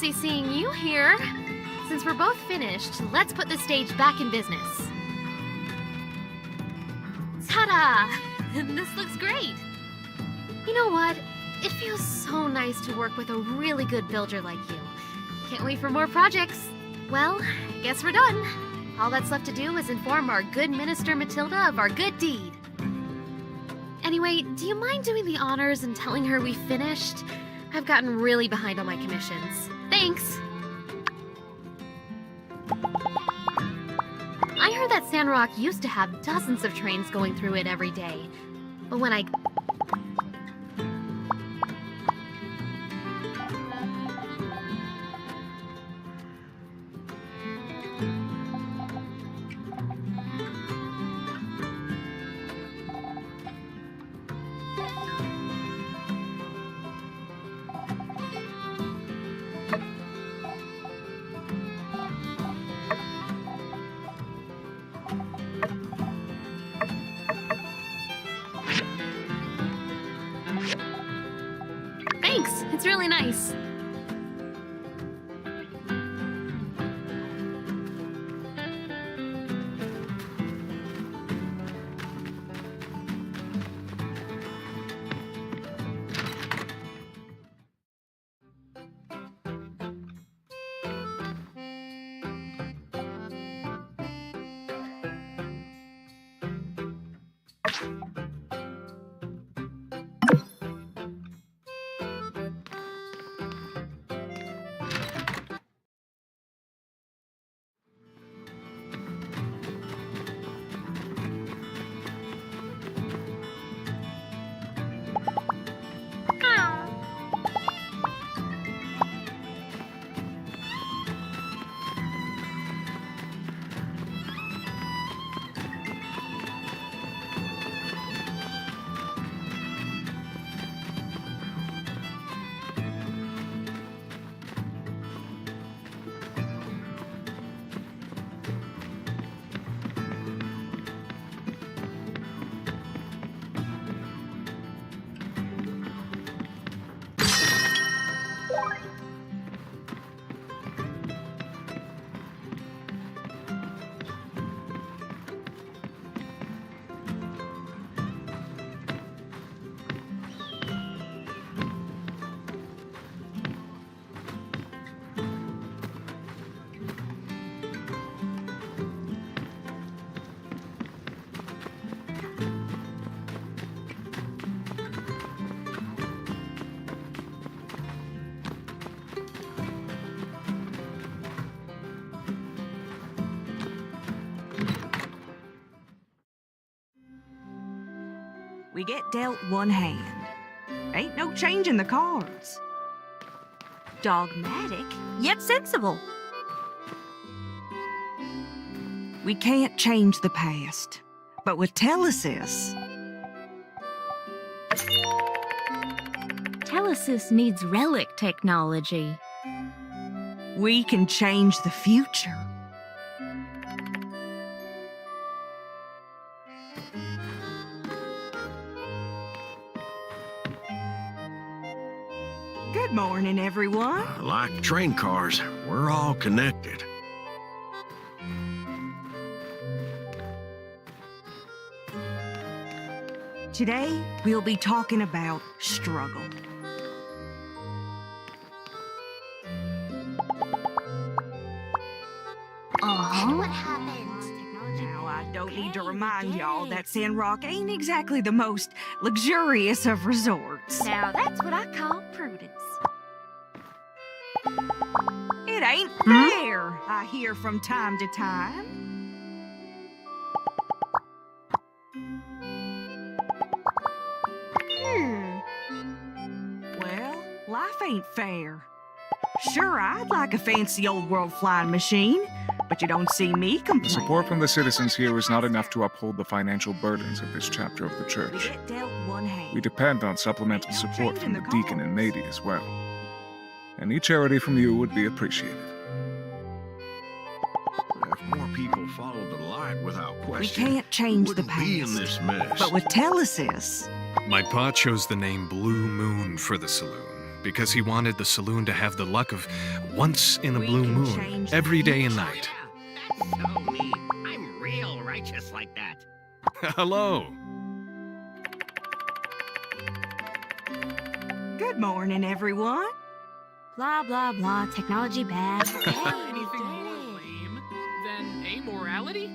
fancy seeing you here. Since we're both finished, let's put the stage back in business. Ta-da! This looks great. You know what? It feels so nice to work with a really good builder like you. Can't wait for more projects. Well, guess we're done. All that's left to do is inform our good Minister Matilda of our good deed. Anyway, do you mind doing the honors and telling her we finished? I've gotten really behind on my commissions. Thanks! I heard that Sandrock used to have dozens of trains going through it every day. But when I... Thanks, it's really nice. We get dealt one hand. Ain't no changing the cards. Dogmatic, yet sensible. We can't change the past, but with Telesis... Telesis needs relic technology. we can change the future. Good morning, everyone. Like train cars, we're all connected. Today, we'll be talking about struggle. And what happened? Now, I don't need to remind y'all that Sandrock ain't exactly the most luxurious of resorts. Now that's what I call prudence. It ain't fair, I hear from time to time. Well, life ain't fair. Sure, I'd like a fancy old world flying machine, but you don't see me complain. The support from the citizens here is not enough to uphold the financial burdens of this chapter of the We church. get dealt one hand. We depend on supplemental support from the deacon and Mady as well. Any charity from you would be appreciated. If more people followed the light without We question, can't change the wouldn't be in past. this mess. But with Telesis, My pa chose the name Blue Moon for the saloon. because he wanted the saloon to have the luck of once in a We blue can moon, change the every day and future. night. That's so neat. I'm real righteous like that. Hello. Good morning, everyone. Blah, blah, blah. Technology bad. Anything more lame than amorality?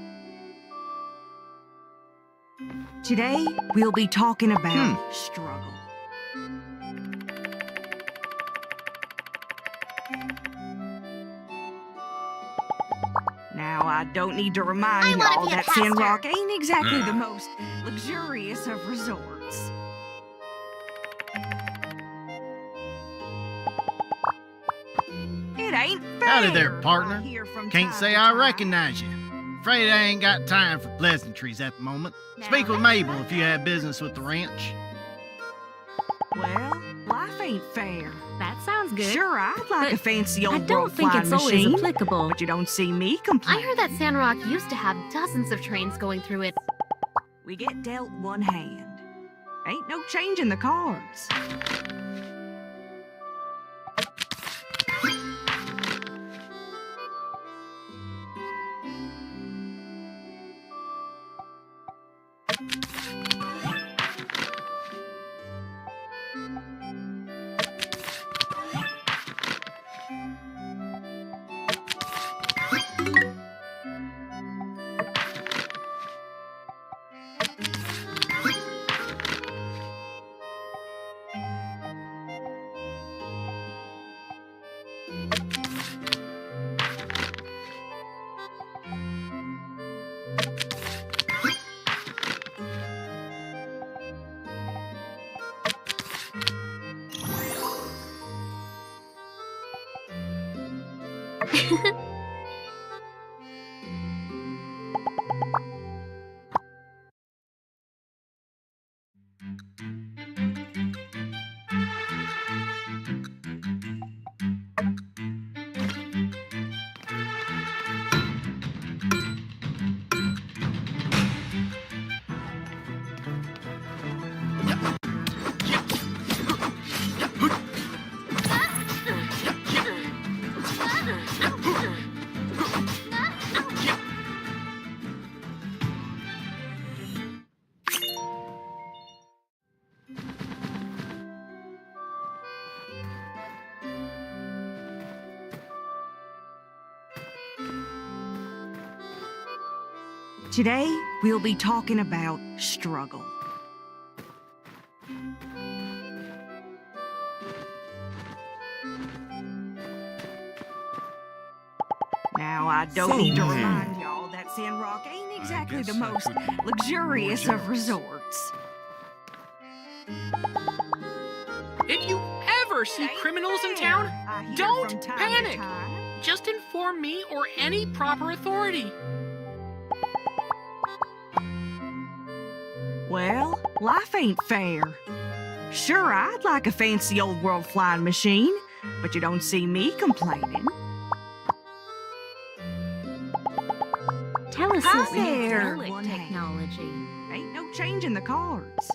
Today, we'll be talking about struggle. Now, I don't need to I remind wanna y'all be a that pastor. Sandrock ain't exactly the most luxurious of resorts. It ain't fair. Howdy there, partner. I hear from Can't time say to I time. recognize you. Afraid I ain't got time for pleasantries at the moment. Speak with Mabel if you have business with the ranch. Well, life ain't fair. That sounds good. Sure, I'd like But a fancy old I don't world think flying it's always machine, applicable. but you don't see me I complain. heard that Sandrock used to have dozens of trains going through it. We get dealt one hand. Ain't no changing the cards. Today, we'll be talking about struggle. Now, I don't need to remind y'all that Sandrock ain't exactly the guess I most could be luxurious more of resorts. If you ever see criminals in town, I hear don't from time to panic. time. just inform me or any proper authority. Well, life ain't fair. Sure, I'd like a fancy old world flying machine, but you don't see me complaining. Telesis Hi needs there, relic one hand. technology. Ain't no changing the cards.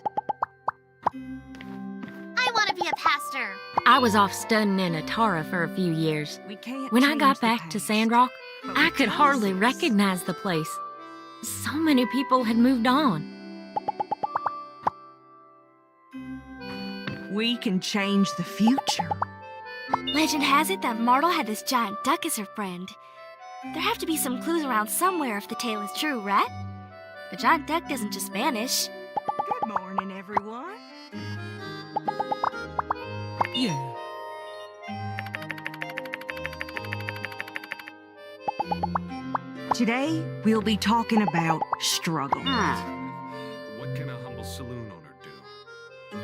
I want to be a pastor. I was off studying in Atara for a few years. We can't When I change got the back to past, Sandrock, but I we could can hardly exist. recognize the place. So many people had moved on. We can change the future. Legend has it that Martle had this giant duck as her friend. There have to be some clues around somewhere if the tale is true, right? A giant duck doesn't just vanish. Good morning, everyone. Yeah. Today, we'll be talking about struggle. What can a humble saloon owner do?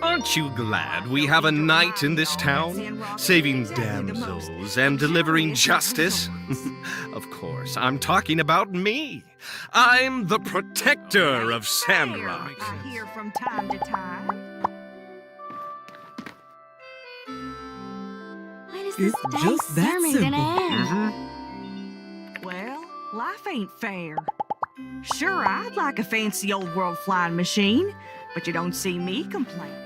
Aren't you glad we have a knight in this town, saving damsels and delivering justice? Of course, I'm talking about me. I'm the protector of Sandrock. I hear from time to time. When is this dang sermon gonna end? Well, life ain't fair. Sure, I'd like a fancy old world flying machine, but you don't see me complaining.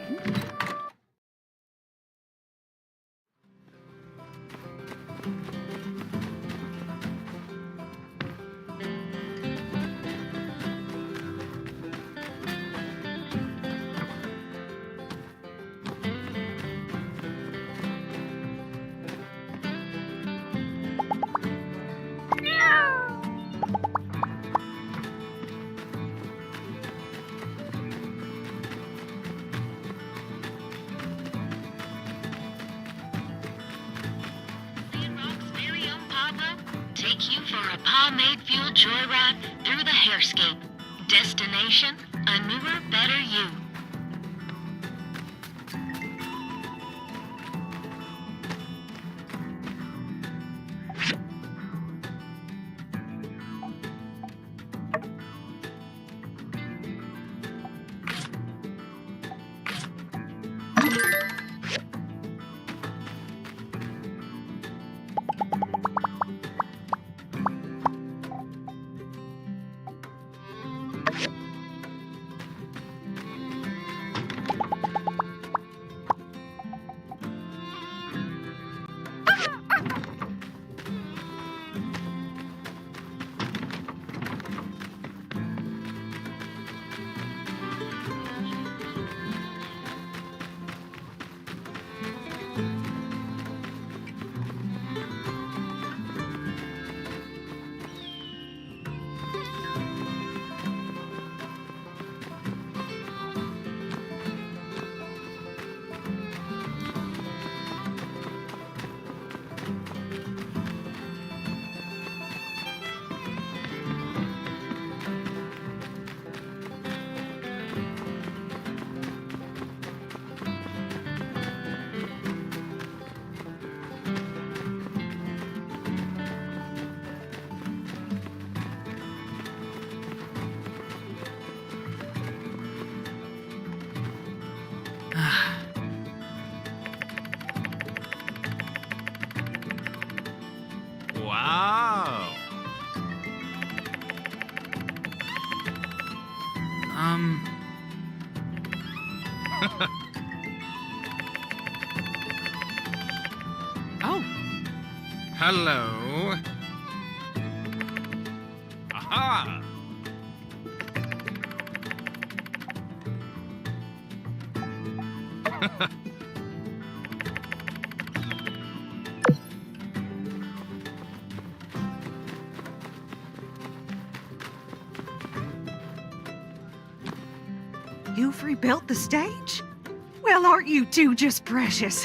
Sandrock's very own Pablo take you for a pomade fueled joyride through the hairscape. Destination, a newer, better you. Wow. Oh, Hello. Aha! You've rebuilt the stage? Well, aren't you two just precious?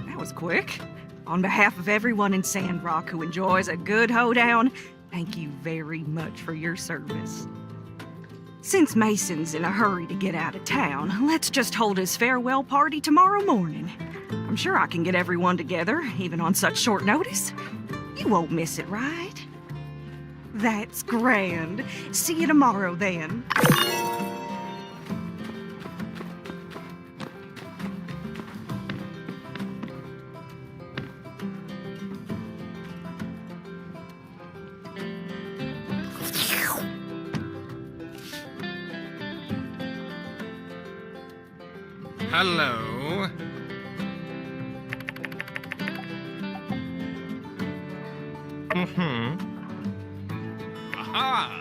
That was quick. On behalf of everyone in Sandrock who enjoys a good hoedown, thank you very much for your service. Since Mason's in a hurry to get out of town, let's just hold his farewell party tomorrow morning. I'm sure I can get everyone together, even on such short notice. You won't miss it, right? That's grand. See you tomorrow, then. Hello. Mm-hmm. Aha!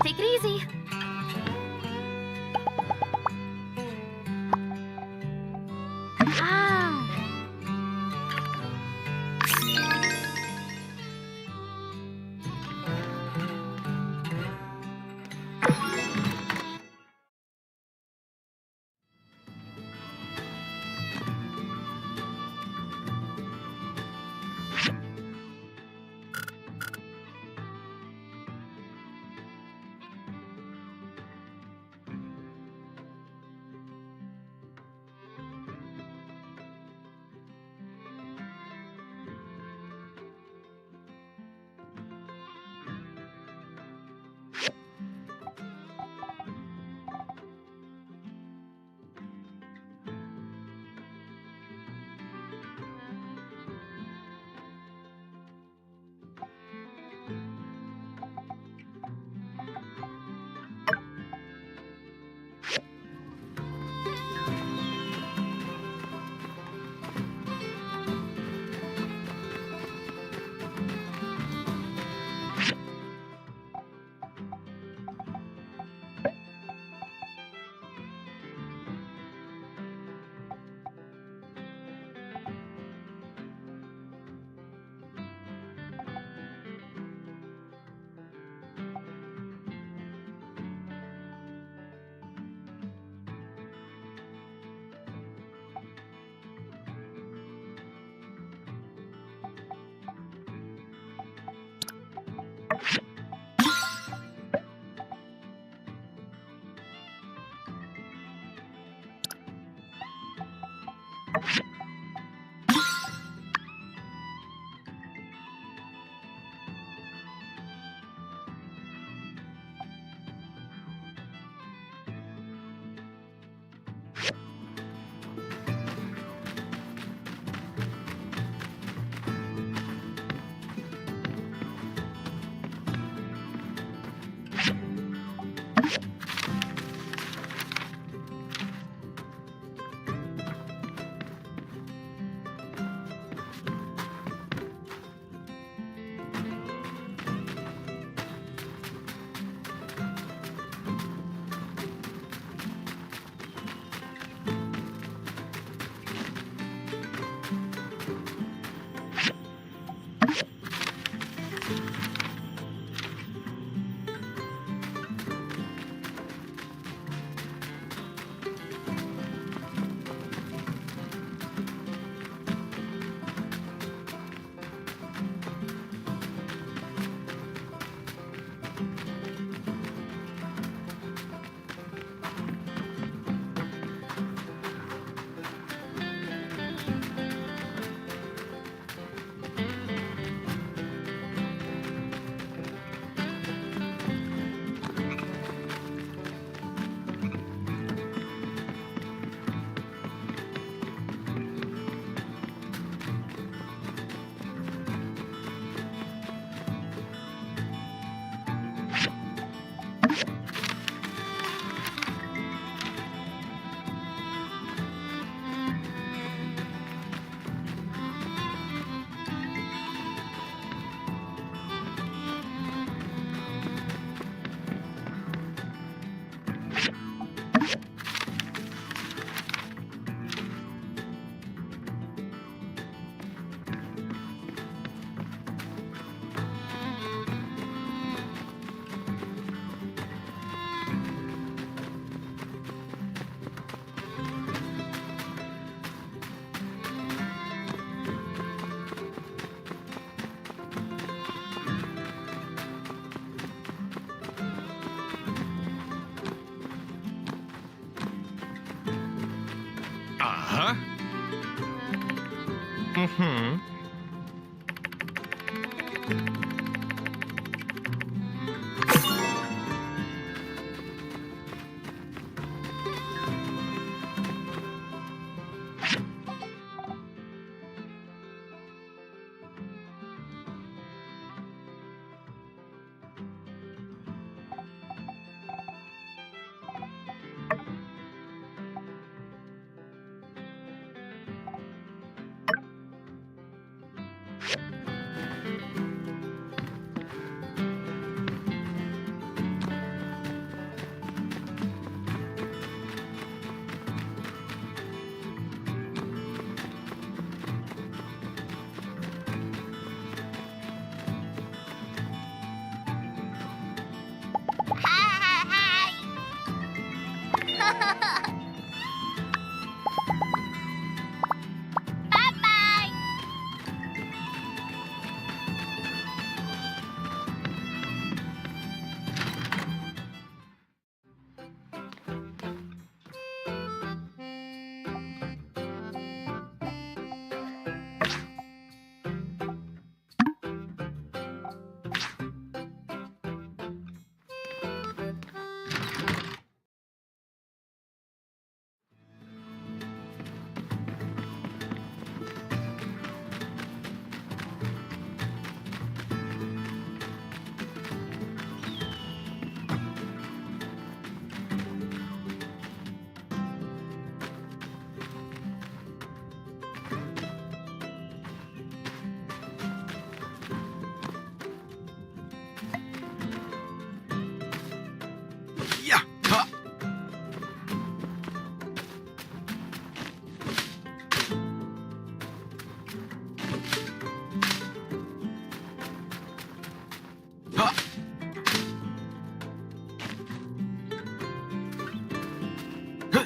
Take it easy. Ah. Uh-huh. Mm-hmm. Yeah. Huh. Huh. Huh.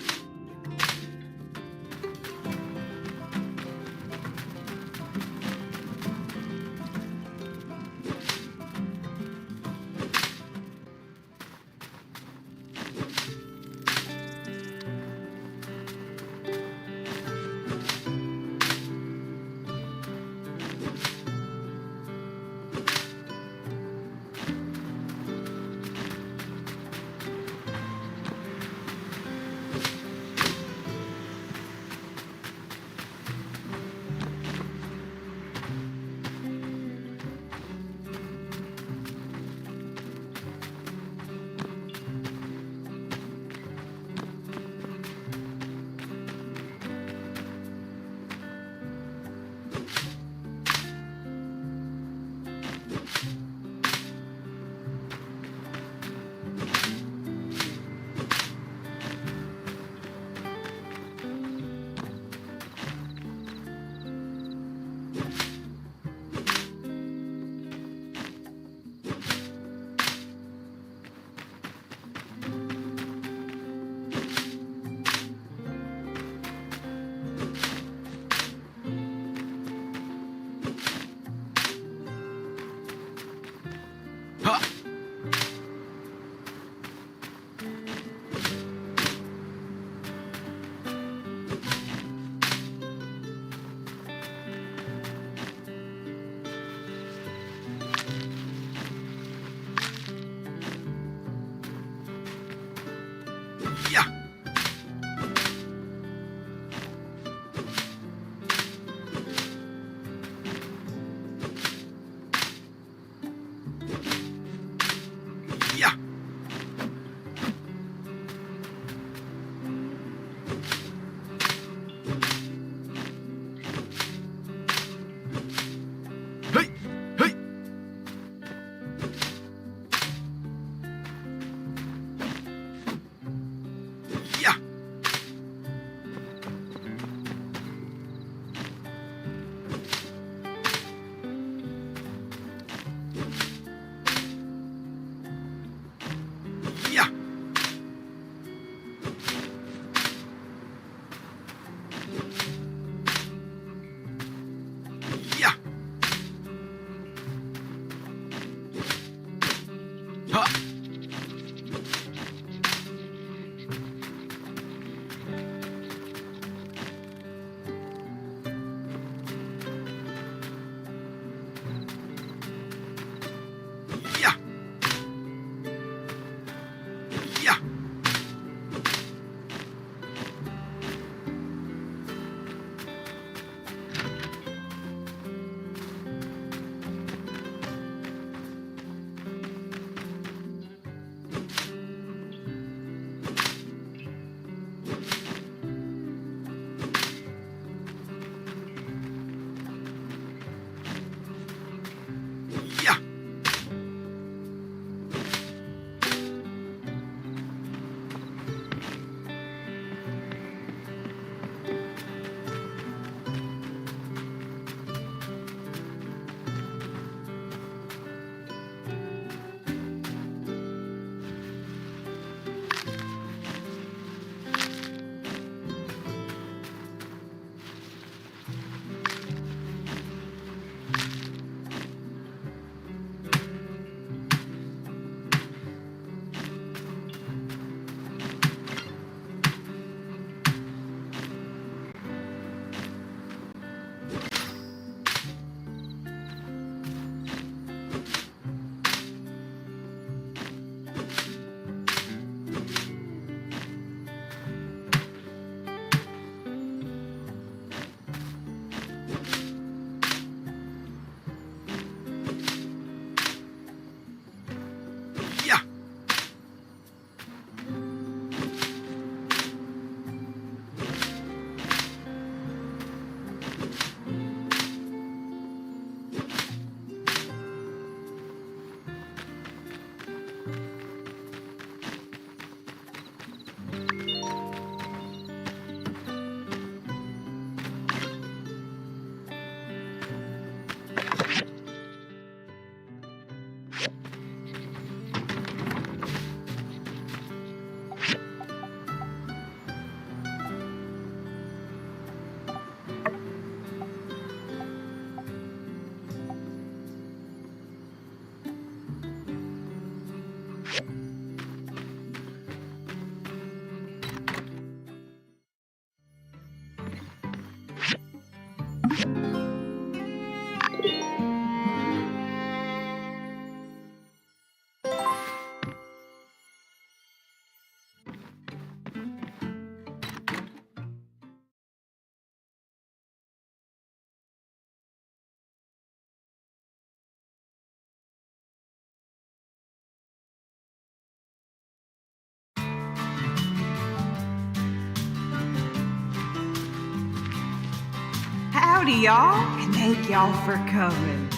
Howdy, y'all, and thank y'all for coming.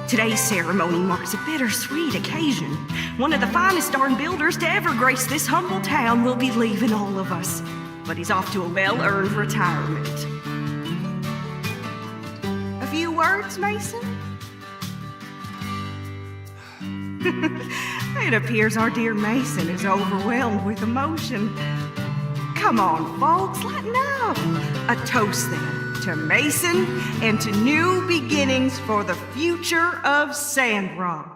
Today's ceremony marks a bittersweet occasion. One of the finest darn builders to ever grace this humble town will be leaving all of us, but he's off to a well-earned retirement. A few words, Mason? It appears our dear Mason is overwhelmed with emotion. Come on, folks, lighten up. A toast, then, to Mason and to new beginnings for the future of Sandrock.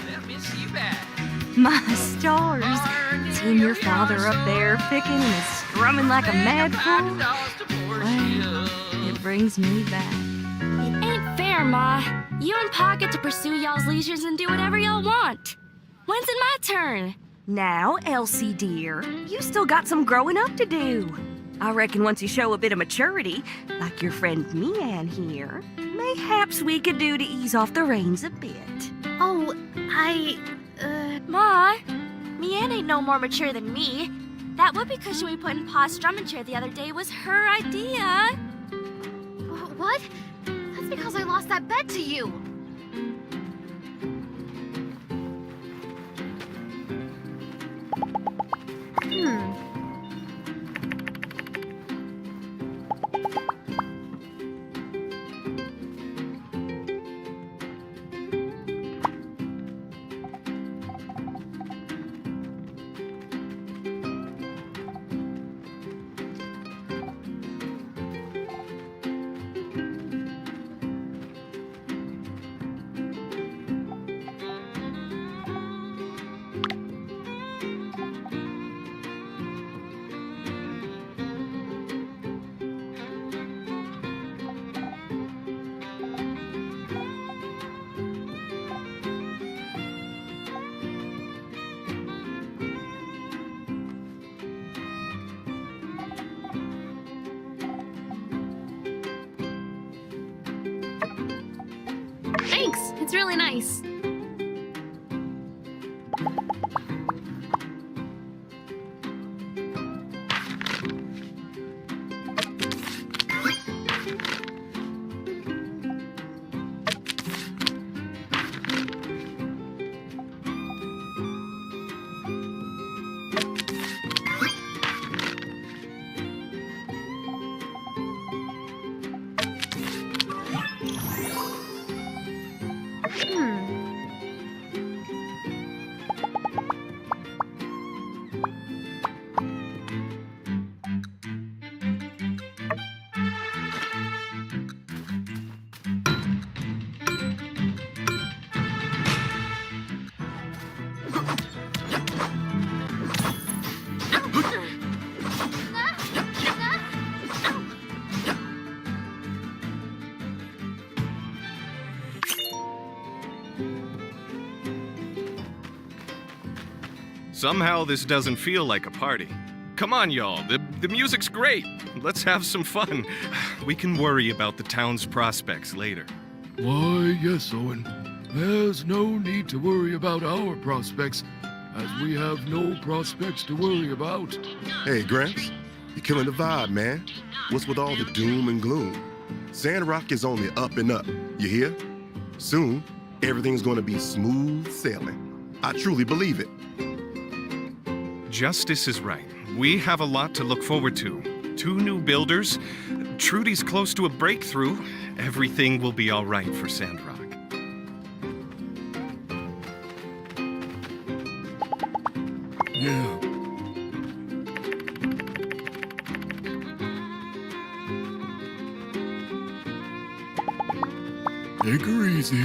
Let me see that. My stars, seeing your father up there picking and strumming like a mad fool, well, it brings me back. It ain't fair, Ma. You and Pa get to pursue y'all's leisures and do whatever y'all want. When's it my turn? Now, Elsie dear, you still got some growing up to do. I reckon once you show a bit of maturity, like your friend Meanne here, mayhaps we could do to ease off the reins a bit. Oh, Ma, Meanne ain't no more mature than me. That whoopee cushion we put in Pa's strumming chair the other day was her idea. What? That's because I lost that bet to you. Thanks, it's really nice. Somehow this doesn't feel like a party. Come on, y'all. The music's great. Let's have some fun. We can worry about the town's prospects later. Why, yes, Owen. There's no need to worry about our prospects, as we have no prospects to worry about. Hey, Gramps. You're killing the vibe, man. What's with all the doom and gloom? Sandrock is on the up and up. You hear? Soon, everything's going to be smooth sailing. I truly believe it. Justice is right. We have a lot to look forward to. 2 new builders. Trudy's close to a breakthrough. Everything will be all right for Sandrock. Yeah. Take her easy.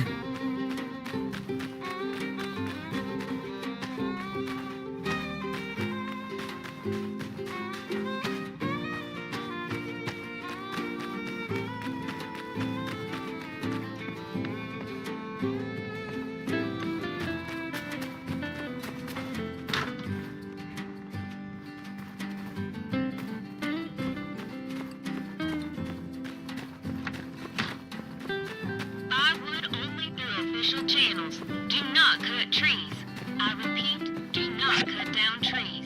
Official channels. Do not cut trees. I repeat, do not cut down trees.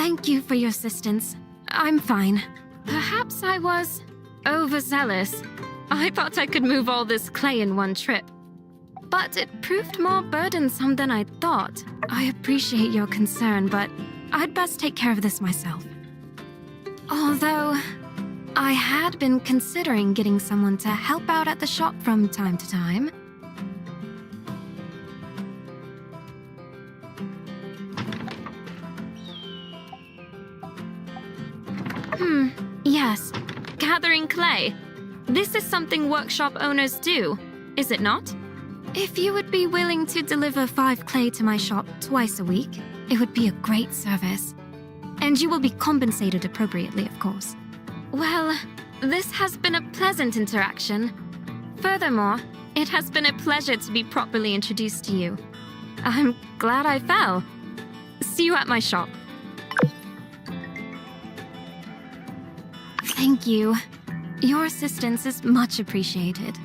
Thank you for your assistance. I'm fine. Perhaps I was overzealous. I thought I could move all this clay in one trip. But it proved more burdensome than I thought. I appreciate your concern, but I'd best take care of this myself. Although, I had been considering getting someone to help out at the shop from time to time. Yes. Gathering clay. This is something workshop owners do, is it not? If you would be willing to deliver 5 clay to my shop twice a week, it would be a great service. And you will be compensated appropriately, of course. Well, this has been a pleasant interaction. Furthermore, it has been a pleasure to be properly introduced to you. I'm glad I fell. See you at my shop. Thank you. Your assistance is much appreciated.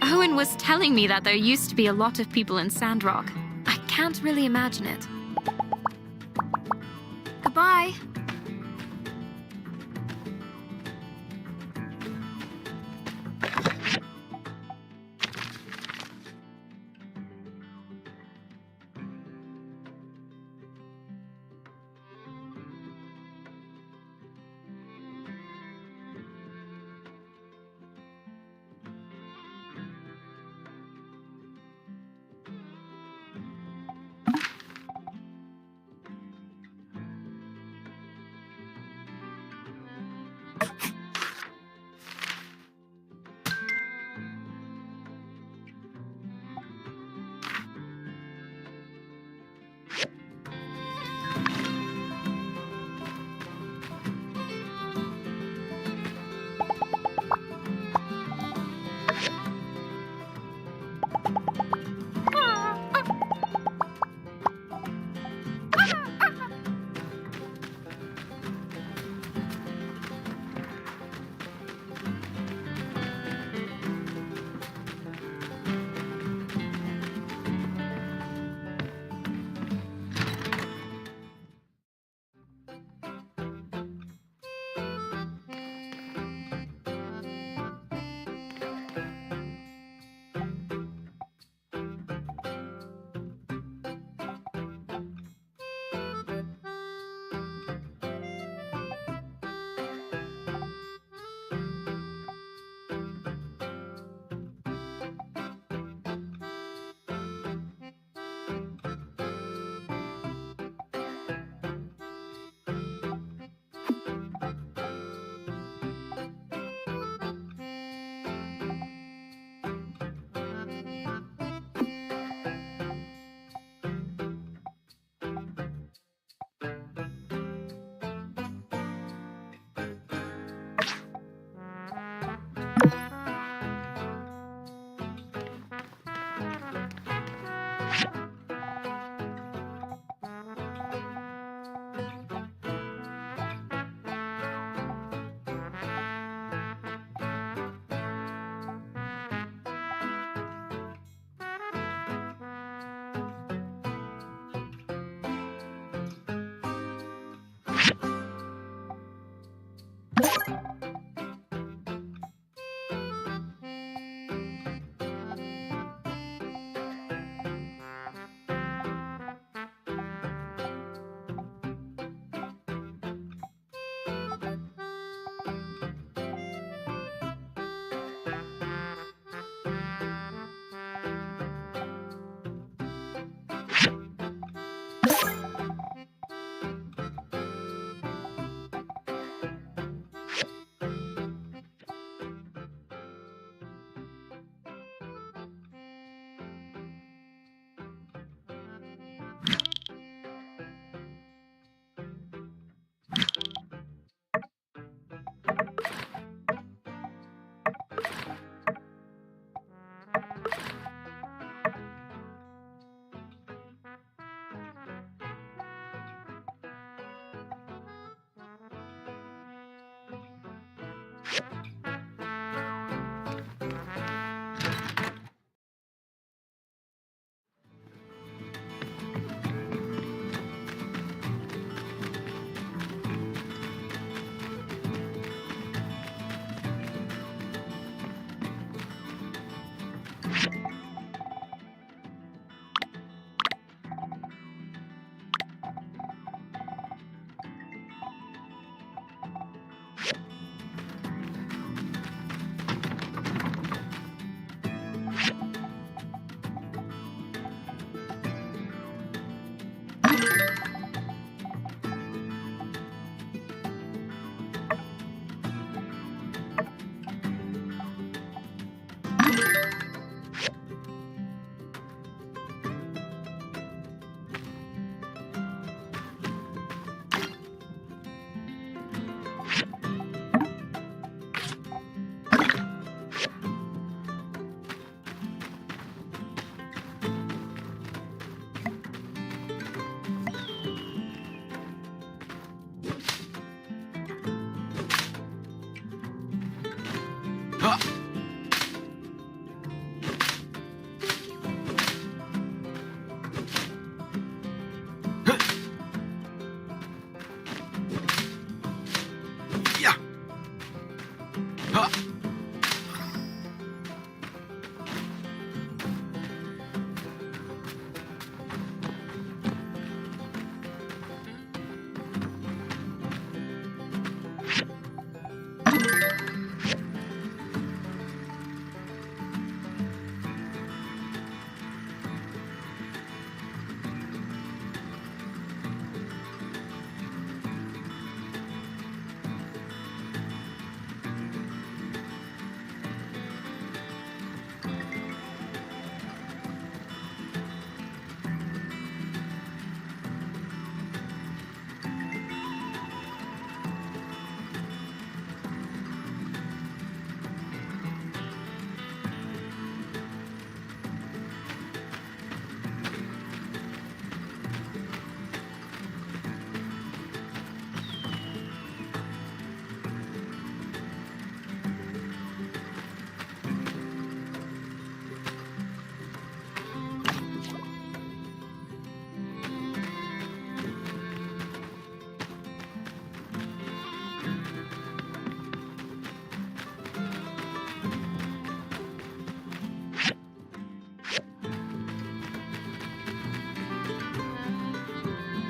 Owen was telling me that there used to be a lot of people in Sandrock. I can't really imagine it. Goodbye.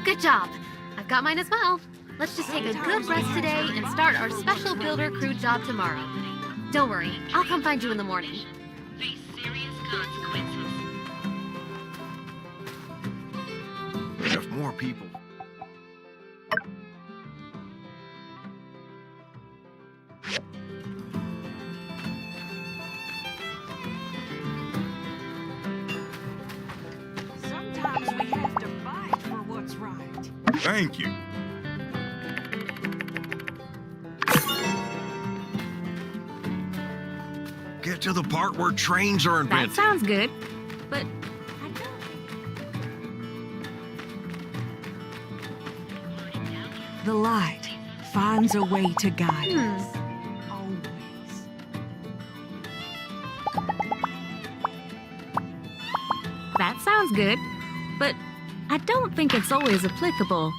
Good job. I've got mine as well. Let's just take a good rest today and start our special builder crew job tomorrow. Don't worry, I'll come find you in the morning. Face serious consequences. If more people. Sometimes we have to fight for what's right. Thank you. Get to the part where trains are That invented. sounds good. But The light finds a way to guide us. Always. that sounds good. But I don't think it's always applicable.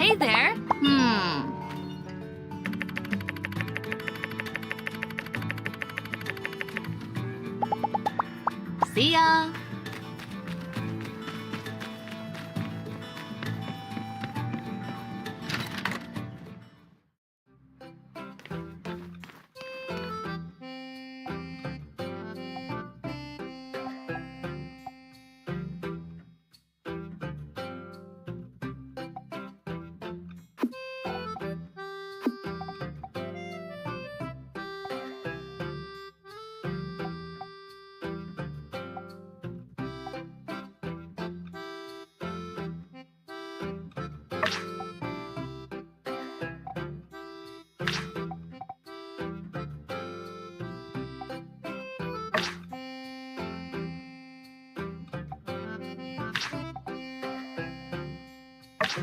Hey there. See ya. Hey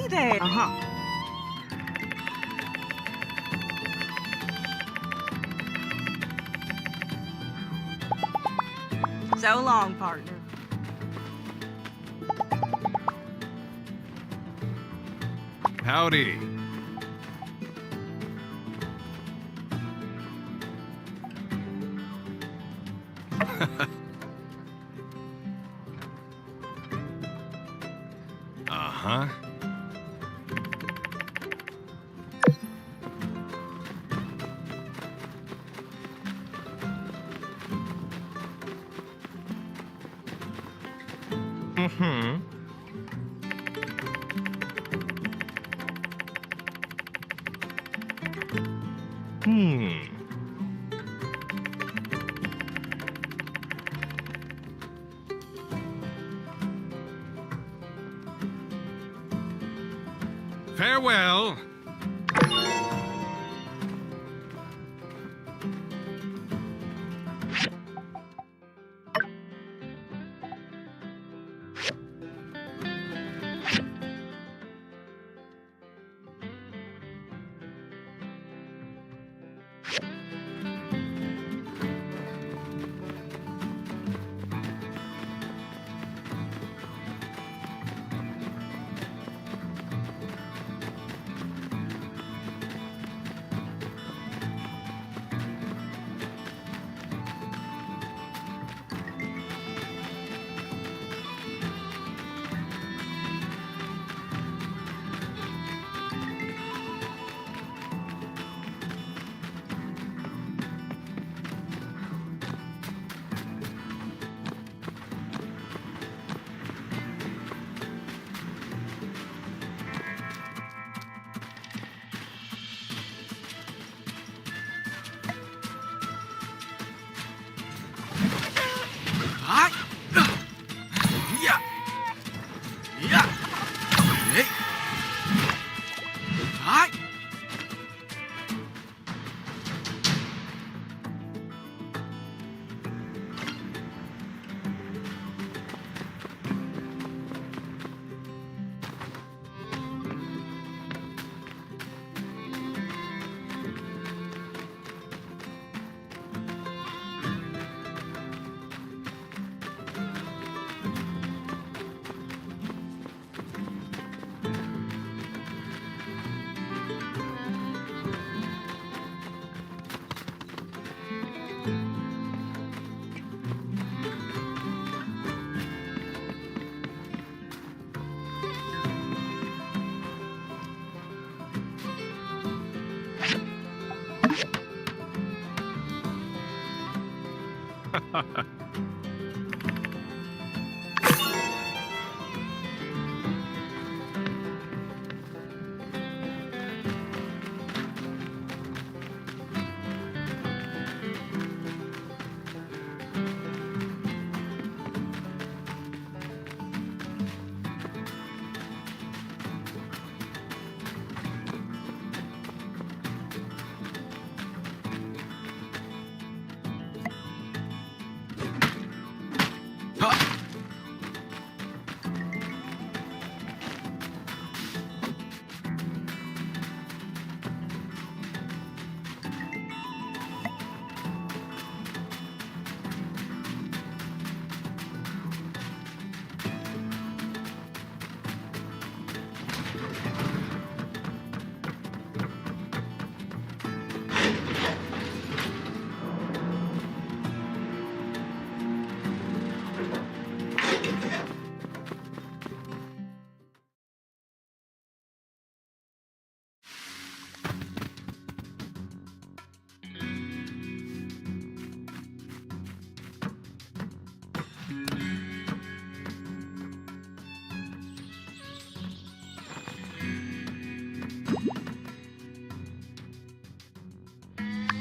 there. So long, partner. Howdy. Uh-huh. Mm-hmm. Farewell.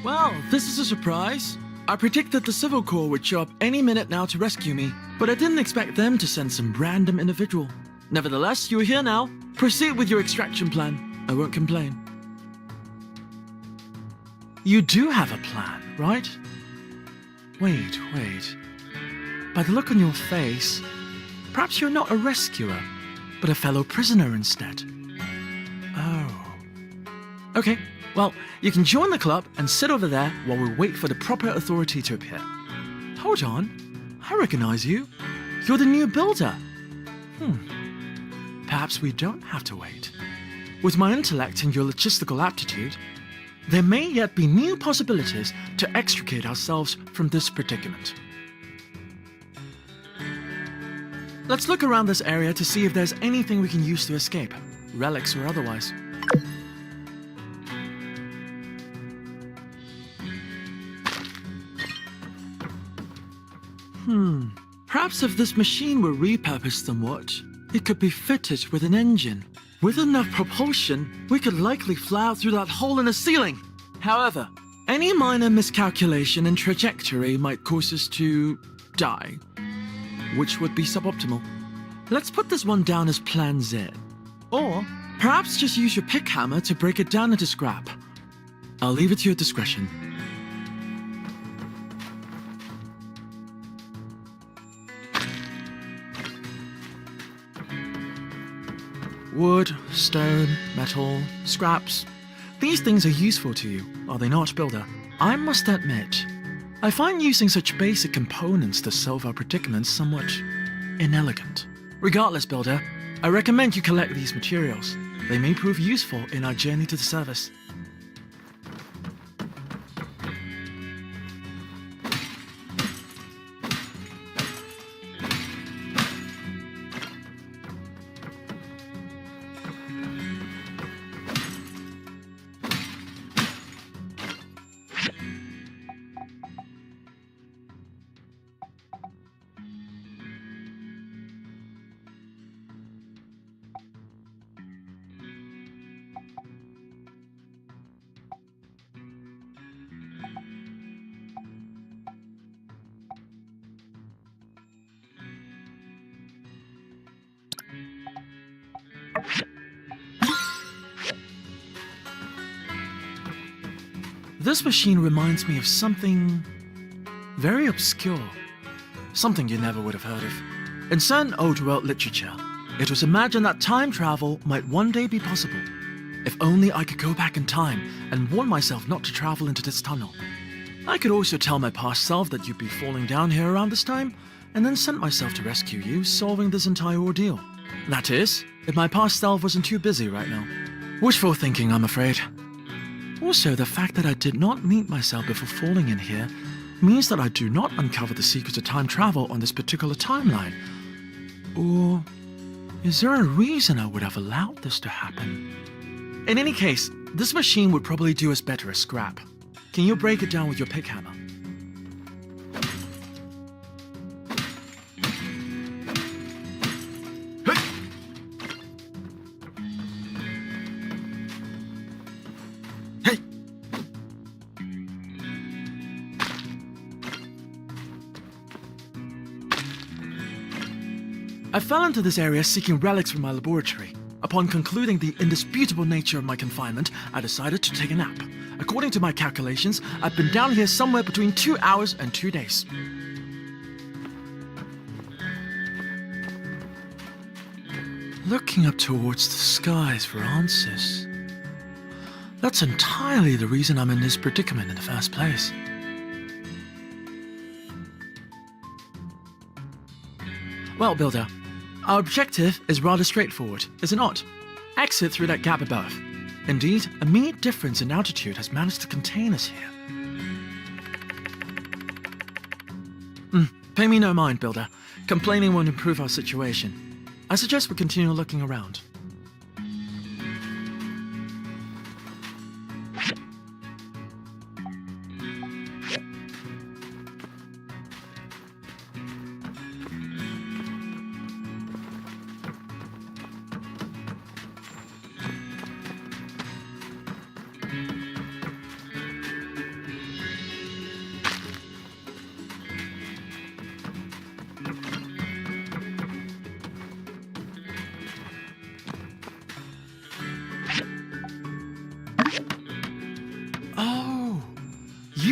Well, this is a surprise. I predicted the Civil Corps would show up any minute now to rescue me, but I didn't expect them to send some random individual. Nevertheless, you're here now. Proceed with your extraction plan. I won't complain. You do have a plan, right? Wait. By the look on your face, perhaps you're not a rescuer, but a fellow prisoner instead. Oh. Okay, well, you can join the club and sit over there while we wait for the proper authority to appear. Hold on, I recognize you. You're the new builder. Perhaps we don't have to wait. With my intellect and your logistical aptitude, there may yet be new possibilities to extricate ourselves from this predicament. Let's look around this area to see if there's anything we can use to escape, relics or otherwise. Perhaps if this machine were repurposed somewhat, it could be fitted with an engine. With enough propulsion, we could likely fly out through that hole in the ceiling. However, any minor miscalculation in trajectory might cause us to die, which would be suboptimal. Let's put this one down as Plan Z. Or perhaps just use your pick hammer to break it down into scrap. I'll leave it to your discretion. Wood, stone, metal, scraps. These things are useful to you, are they not, Builder? I must admit, I find using such basic components to solve our predicaments somewhat inelegant. Regardless, Builder, I recommend you collect these materials. They may prove useful in our journey to the service. This machine reminds me of something very obscure. Something you never would have heard of. In certain old world literature, it was imagined that time travel might one day be possible. If only I could go back in time and warn myself not to travel into this tunnel. I could also tell my past self that you'd be falling down here around this time, and then sent myself to rescue you, solving this entire ordeal. That is, if my past self wasn't too busy right now. Wishful thinking, I'm afraid. Also, the fact that I did not meet myself before falling in here means that I do not uncover the secrets of time travel on this particular timeline. Or is there a reason I would have allowed this to happen? In any case, this machine would probably do us better as scrap. Can you break it down with your pick hammer? I fell into this area seeking relics from my laboratory. Upon concluding the indisputable nature of my confinement, I decided to take a nap. According to my calculations, I've been down here somewhere between 2 hours and 2 days. Looking up towards the skies for answers. That's entirely the reason I'm in this predicament in the first place. Well, Builder, our objective is rather straightforward, is it not? Exit through that gap above. Indeed, a mere difference in altitude has managed to contain us here. Pay me no mind, Builder. Complaining won't improve our situation. I suggest we continue looking around.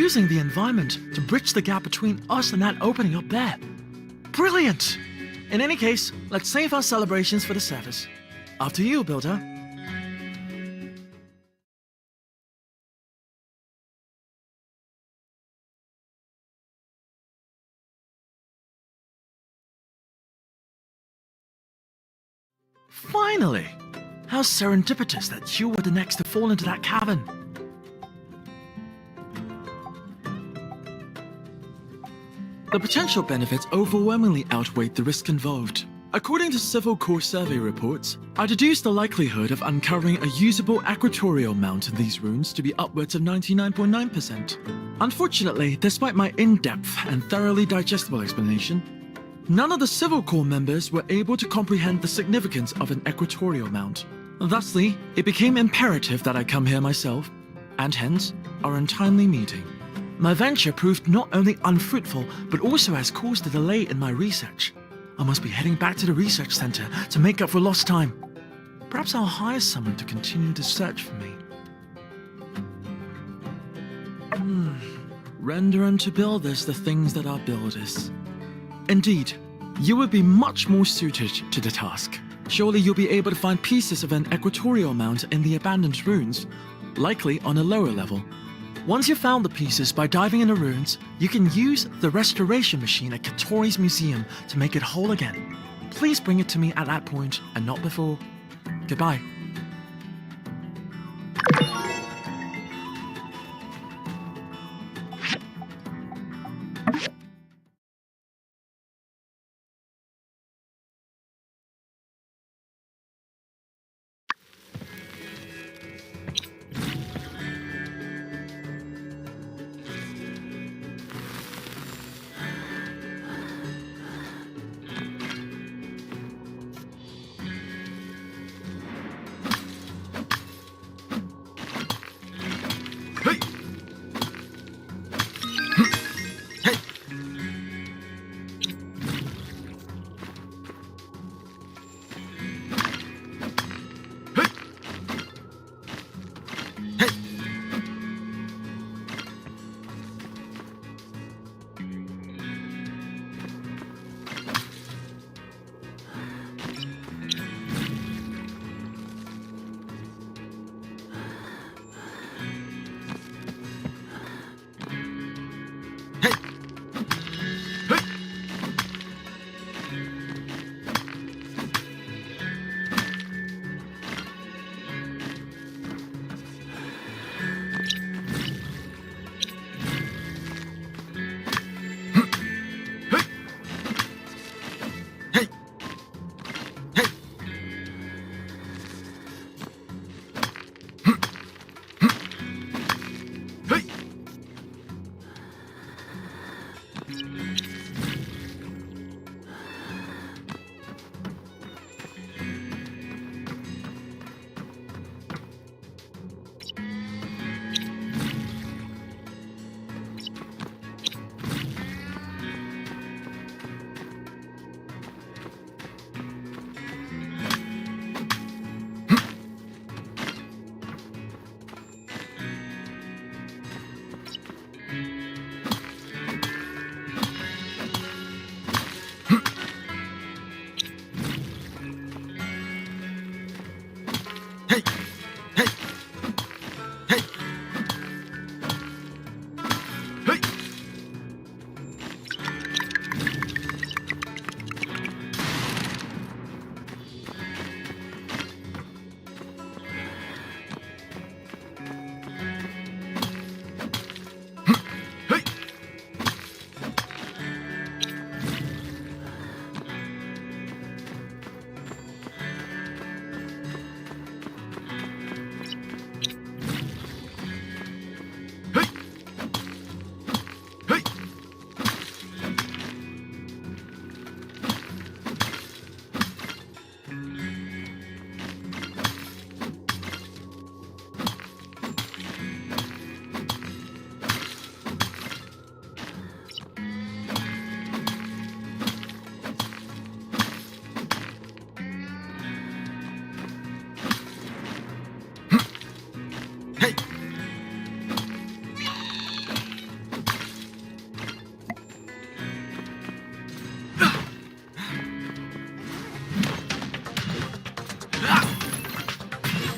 using the environment to bridge the gap between us and that opening up there. Brilliant! In any case, let's save our celebrations for the service. After you, Builder. Finally! How serendipitous that you were the next to fall into that cavern. The potential benefits overwhelmingly outweighed the risk involved. According to Civil Corps survey reports, I deduced the likelihood of uncovering a usable equatorial mount in these ruins to be upwards of 99.9%. Unfortunately, despite my in-depth and thoroughly digestible explanation, none of the Civil Corps members were able to comprehend the significance of an equatorial mount. Thusly, it became imperative that I come here myself, and hence, our untimely meeting. My venture proved not only unfruitful, but also has caused a delay in my research. I must be heading back to the research center to make up for lost time. Perhaps I'll hire someone to continue the search for me. Render unto builders the things that are builders. Indeed, you would be much more suited to the task. Surely you'll be able to find pieces of an equatorial mount in the abandoned ruins, likely on a lower level. Once you've found the pieces by diving in the ruins, you can use the restoration machine at Katori's museum to make it whole again. Please bring it to me at that point and not before. Goodbye.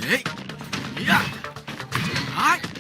Hey. Yeah. Hi.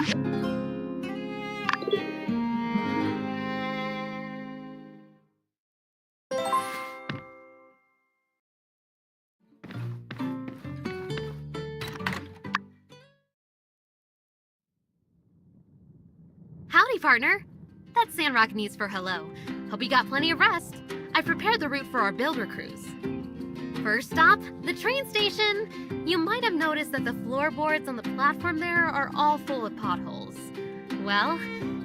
Howdy, partner. That's Sandrock needs for hello. Hope you got plenty of rest. I prepared the route for our builder cruise. First stop, the train station. You might have noticed that the floorboards on the platform there are all full of potholes. Well,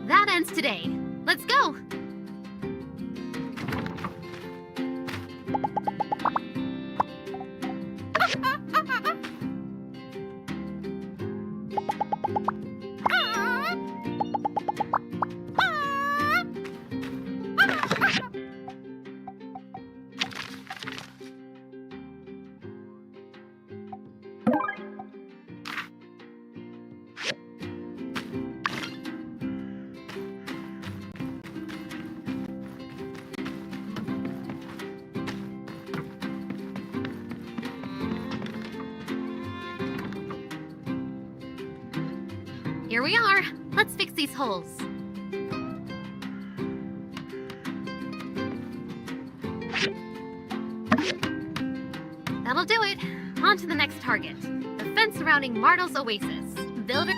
that ends today. Let's go! Here we are. Let's fix these holes. That'll do it. On to the next target. The fence surrounding Martel's Oasis. Builder...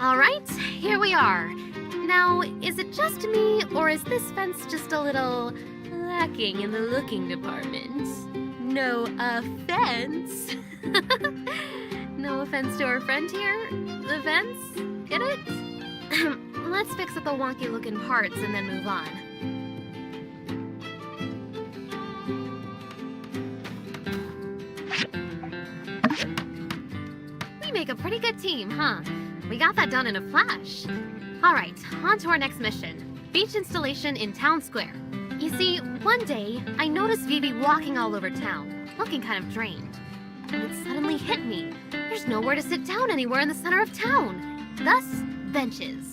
All right, here we are. Now, is it just me, or is this fence just a little lacking in the looking department? No offense. No offense to our friend here. The fence? Get it? Let's fix up the wonky looking parts and then move on. We make a pretty good team, huh? We got that done in a flash. All right, on to our next mission. Beach installation in Town Square. You see, one day, I noticed Vivi walking all over town, looking kind of drained. And it suddenly hit me. There's nowhere to sit down anywhere in the center of town. Thus, benches.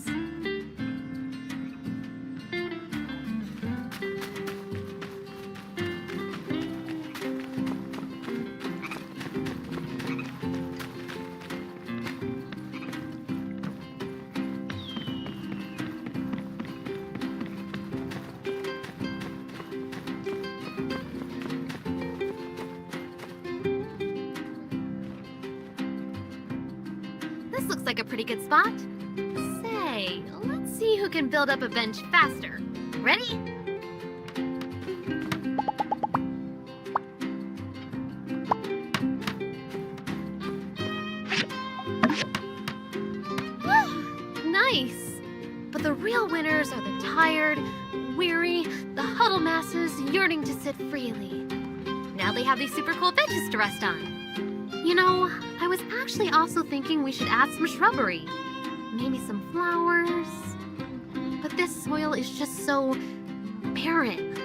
This looks like a pretty good spot. Say, let's see who can build up a bench faster. Ready? Woo! Nice! But the real winners are the tired, weary, the huddle masses yearning to sit freely. Now they have these super cool benches to rest on. You know, I was actually also thinking we should add some shrubbery. Maybe some flowers. But this soil is just so barren.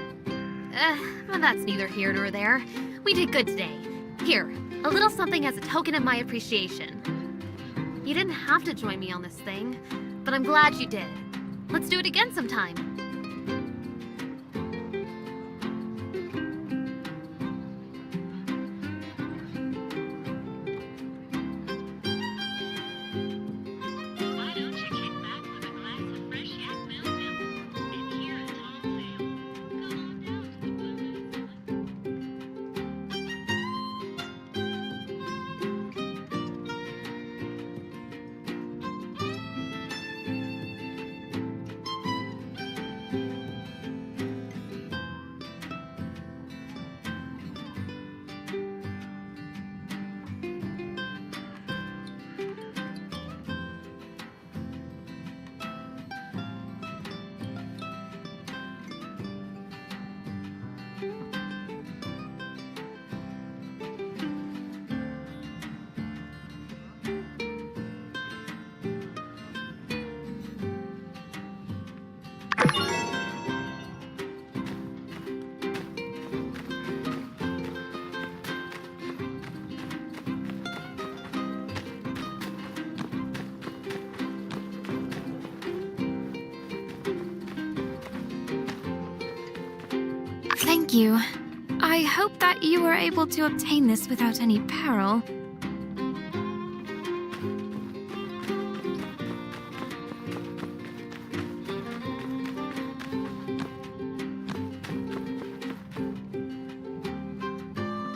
Well, that's neither here nor there. We did good today. Here, a little something as a token of my appreciation. You didn't have to join me on this thing, but I'm glad you did. Let's do it again sometime. you. I hope that you were able to obtain this without any peril.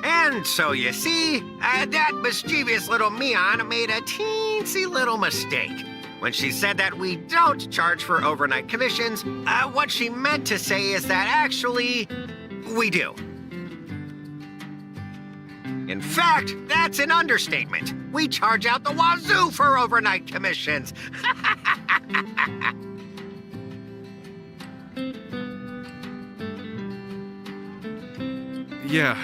And so you see, that mischievous little Mian made a teensy little mistake. When she said that we don't charge for overnight commissions, what she meant to say is that actually, we do. In fact, that's an understatement. We charge out the wazoo for overnight commissions. Yeah,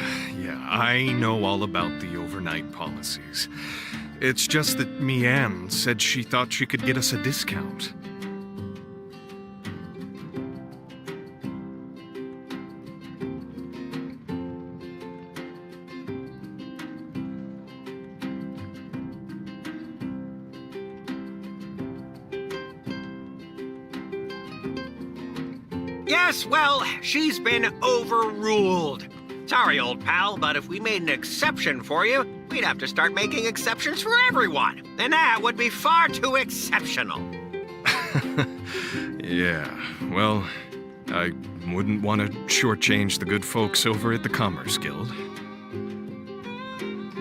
I know all about the overnight policies. It's just that Mian said she thought she could get us a discount. Yes, well, she's been overruled. Sorry, old pal, but if we made an exception for you, we'd have to start making exceptions for everyone. And that would be far too exceptional. Yeah, well, I wouldn't want to shortchange the good folks over at the Commerce Guild.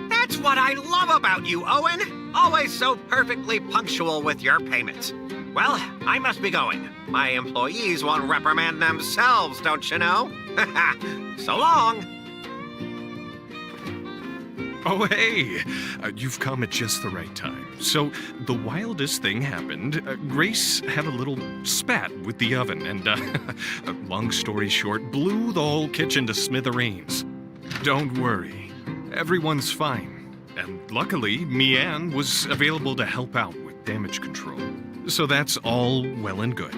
That's what I love about you, Owen. Always so perfectly punctual with your payments. Well, I must be going. My employees won't reprimand themselves, don't you know? So long. Oh, hey! You've come at just the right time. So, the wildest thing happened. Grace had a little spat with the oven and, long story short, blew the whole kitchen to smithereens. Don't worry. Everyone's fine. And luckily, Mian was available to help out with damage control. So that's all well and good.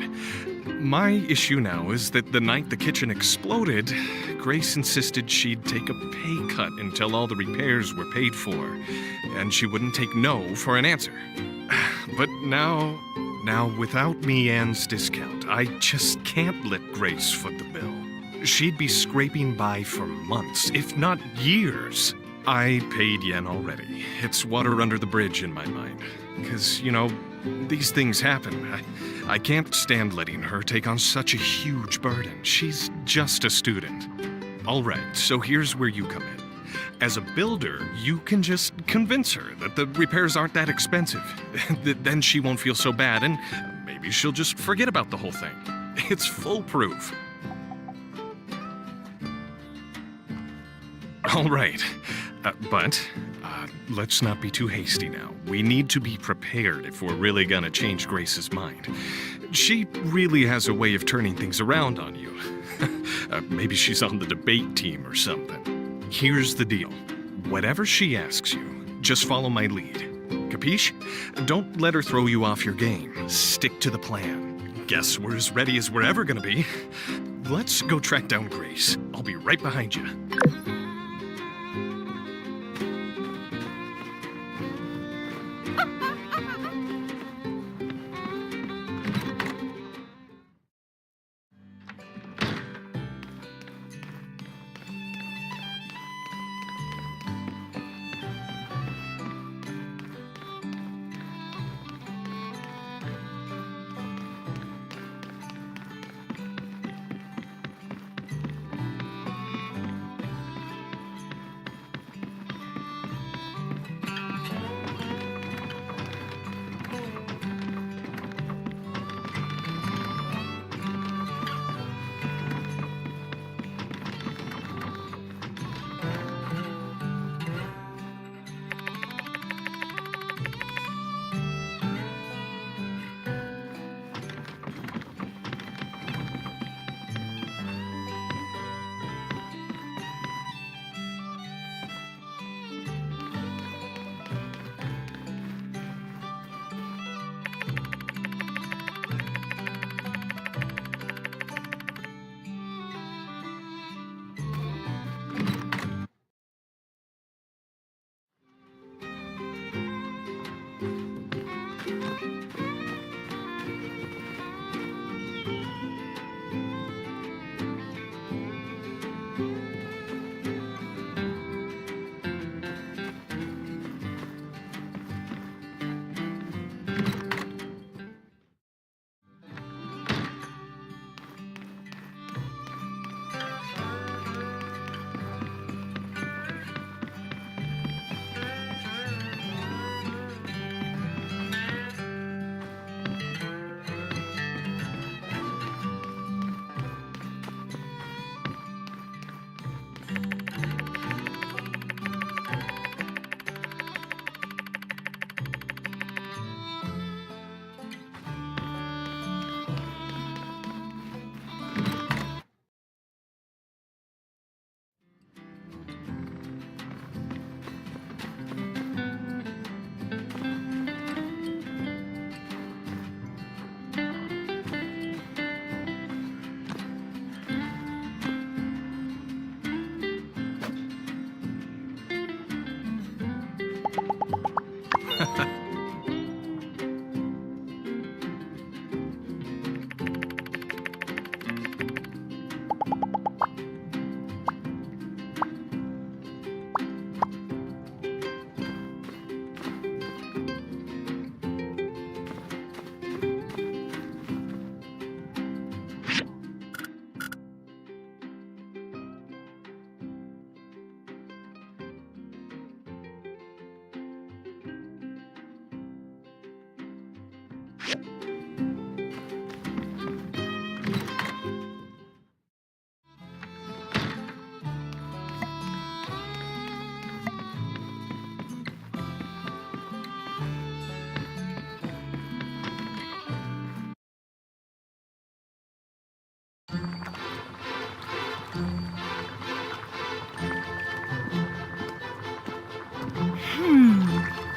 My issue now is that the night the kitchen exploded, Grace insisted she'd take a pay cut until all the repairs were paid for, and she wouldn't take no for an answer. But now without Mian's discount, I just can't let Grace foot the bill. She'd be scraping by for months, if not years. I paid Yen already. It's water under the bridge in my mind. Because, these things happen. I can't stand letting her take on such a huge burden. She's just a student. All right, so here's where you come in. As a builder, you can just convince her that the repairs aren't that expensive. Then she won't feel so bad, and maybe she'll just forget about the whole thing. It's foolproof. All right, but let's not be too hasty now. We need to be prepared if we're really gonna change Grace's mind. She really has a way of turning things around on you. Maybe she's on the debate team or something. Here's the deal. Whatever she asks you, just follow my lead. Capiche? Don't let her throw you off your game. Stick to the plan. Guess we're as ready as we're ever gonna be. Let's go track down Grace. I'll be right behind you.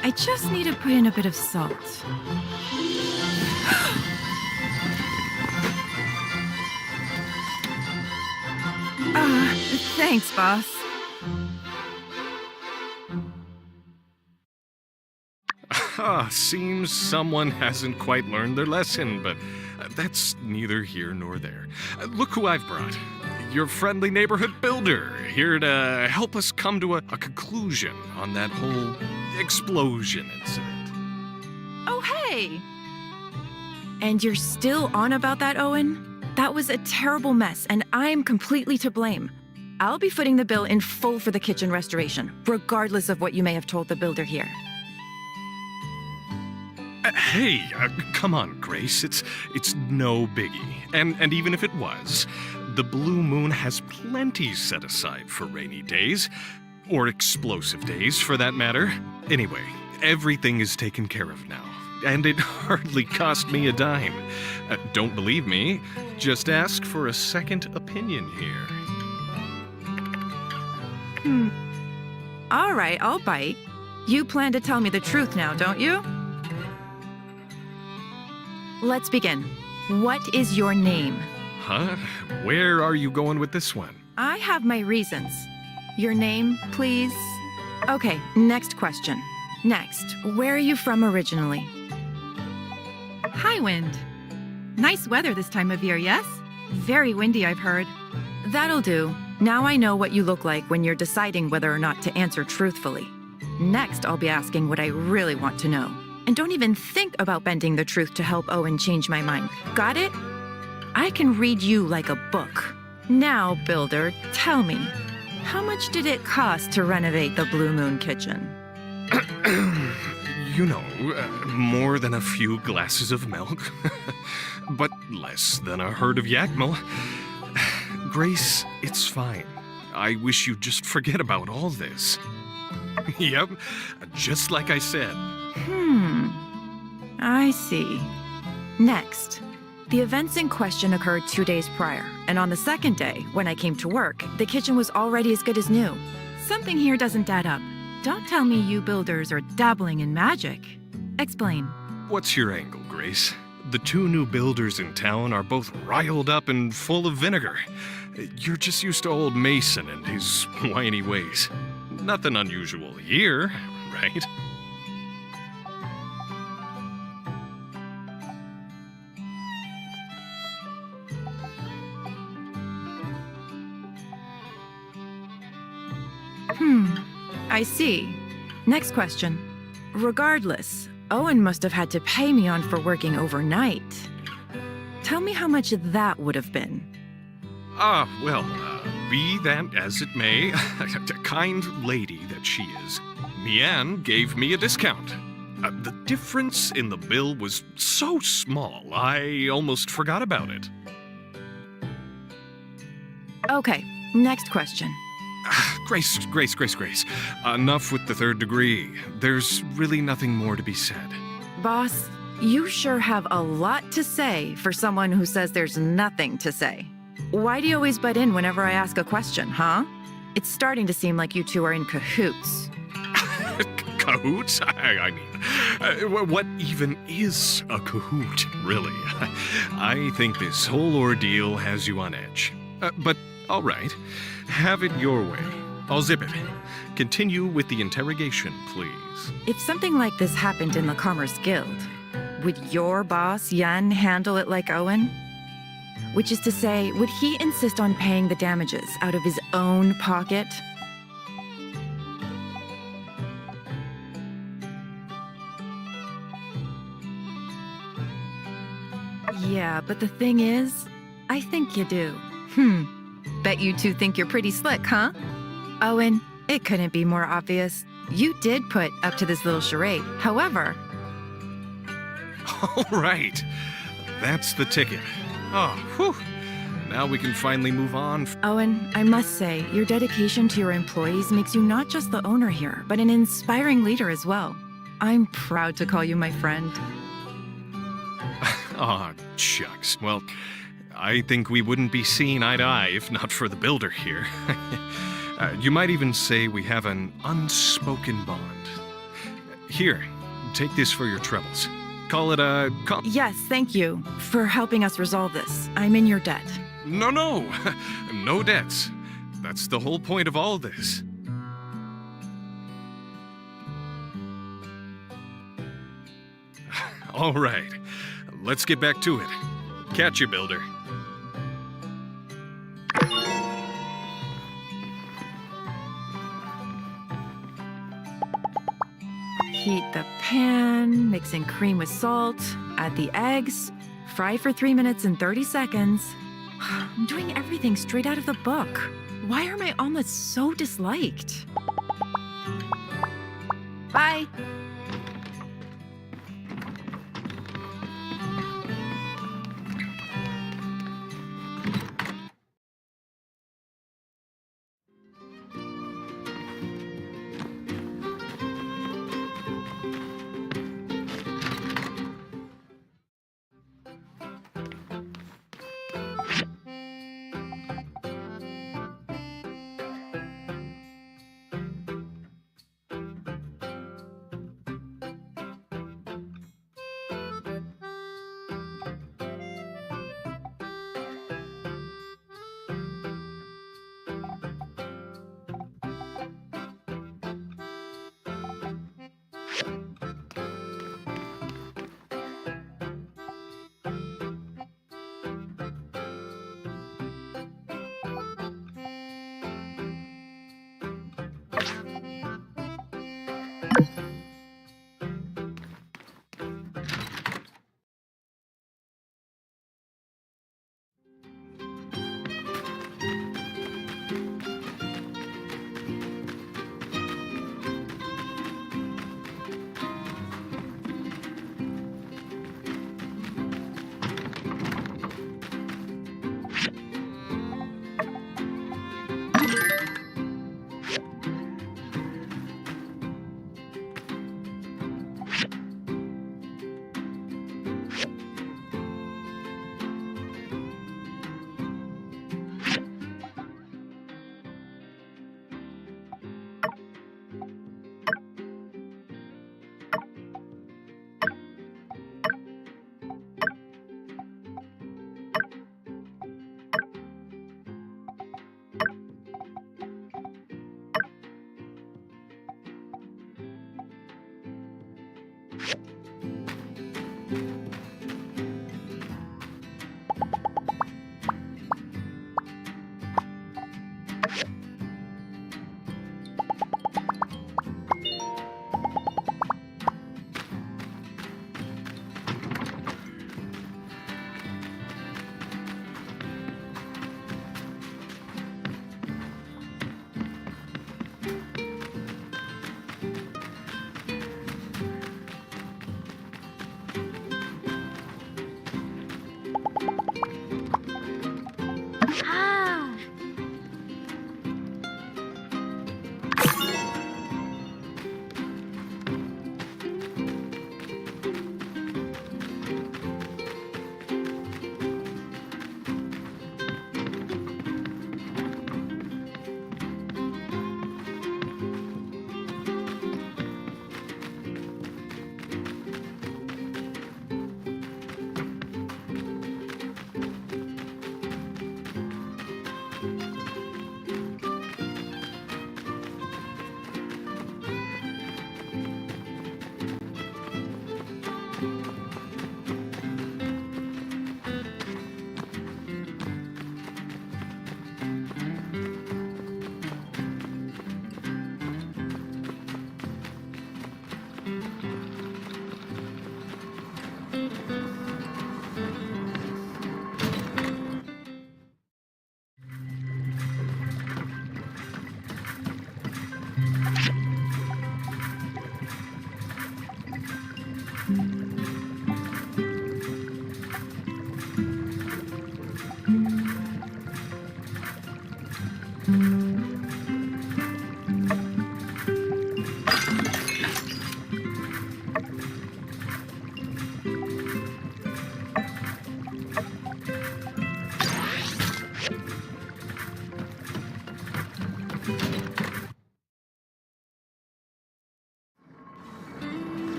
I just need to put in a bit of salt. Thanks, boss. Seems someone hasn't quite learned their lesson, but that's neither here nor there. Look who I've brought. Your friendly neighborhood builder, here to help us come to a conclusion on that whole explosion incident. Oh, hey! And you're still on about that, Owen? That was a terrible mess, and I'm completely to blame. I'll be footing the bill in full for the kitchen restoration, regardless of what you may have told the builder here. Hey, come on, Grace. It's no biggie. And even if it was, the Blue Moon has plenty set aside for rainy days. Or explosive days, for that matter. Anyway, everything is taken care of now. And it hardly cost me a dime. Don't believe me? Just ask for a second opinion here. All right, I'll bite. You plan to tell me the truth now, don't you? Let's begin. What is your name? Huh? Where are you going with this one? I have my reasons. Your name, please? Okay, next question. Next, where are you from originally? Highwind. Nice weather this time of year, yes? Very windy, I've heard. That'll do. Now I know what you look like when you're deciding whether or not to answer truthfully. Next, I'll be asking what I really want to know. And don't even think about bending the truth to help Owen change my mind. Got it? I can read you like a book. Now, builder, tell me, how much did it cost to renovate the Blue Moon kitchen? You know, more than a few glasses of milk. But less than a herd of Yakmel. Grace, it's fine. I wish you'd just forget about all this. Yep, just like I said. I see. Next. The events in question occurred 2 days prior, and on the second day, when I came to work, the kitchen was already as good as new. Something here doesn't add up. Don't tell me you builders are dabbling in magic. Explain. What's your angle, Grace? The two new builders in town are both riled up and full of vinegar. You're just used to old Mason and his whiny ways. Nothing unusual here, right? I see. Next question. Regardless, Owen must have had to pay me on for working overnight. Tell me how much that would have been. Well, be that as it may, a kind lady that she is, Mian gave me a discount. The difference in the bill was so small, I almost forgot about it. Okay, next question. Grace. Enough with the third degree. There's really nothing more to be said. Boss, you sure have a lot to say for someone who says there's nothing to say. Why do you always butt in whenever I ask a question, huh? It's starting to seem like you two are in cahoots. Cahoots? I mean, what even is a cahoot, really? I think this whole ordeal has you on edge. But, all right. Have it your way. I'll zip it. Continue with the interrogation, please. If something like this happened in the Commerce Guild, would your boss, Yen, handle it like Owen? Which is to say, would he insist on paying the damages out of his own pocket? Yeah, but the thing is, I think you do. Bet you two think you're pretty slick, huh? Owen, it couldn't be more obvious. You did put up to this little charade. However... All right. That's the ticket. Oh, whew. Now we can finally move on. Owen, I must say, your dedication to your employees makes you not just the owner here, but an inspiring leader as well. I'm proud to call you my friend. Aw, shucks. Well, I think we wouldn't be seeing eye to eye if not for the builder here. You might even say we have an unspoken bond. Here, take this for your troubles. Call it a... Yes, thank you for helping us resolve this. I'm in your debt. No, no debts. That's the whole point of all this. All right, let's get back to it. Catch you, builder. Heat the pan, mix in cream with salt, add the eggs, fry for 3 minutes and 30 seconds. I'm doing everything straight out of the book. Why are my omelets so disliked? Bye.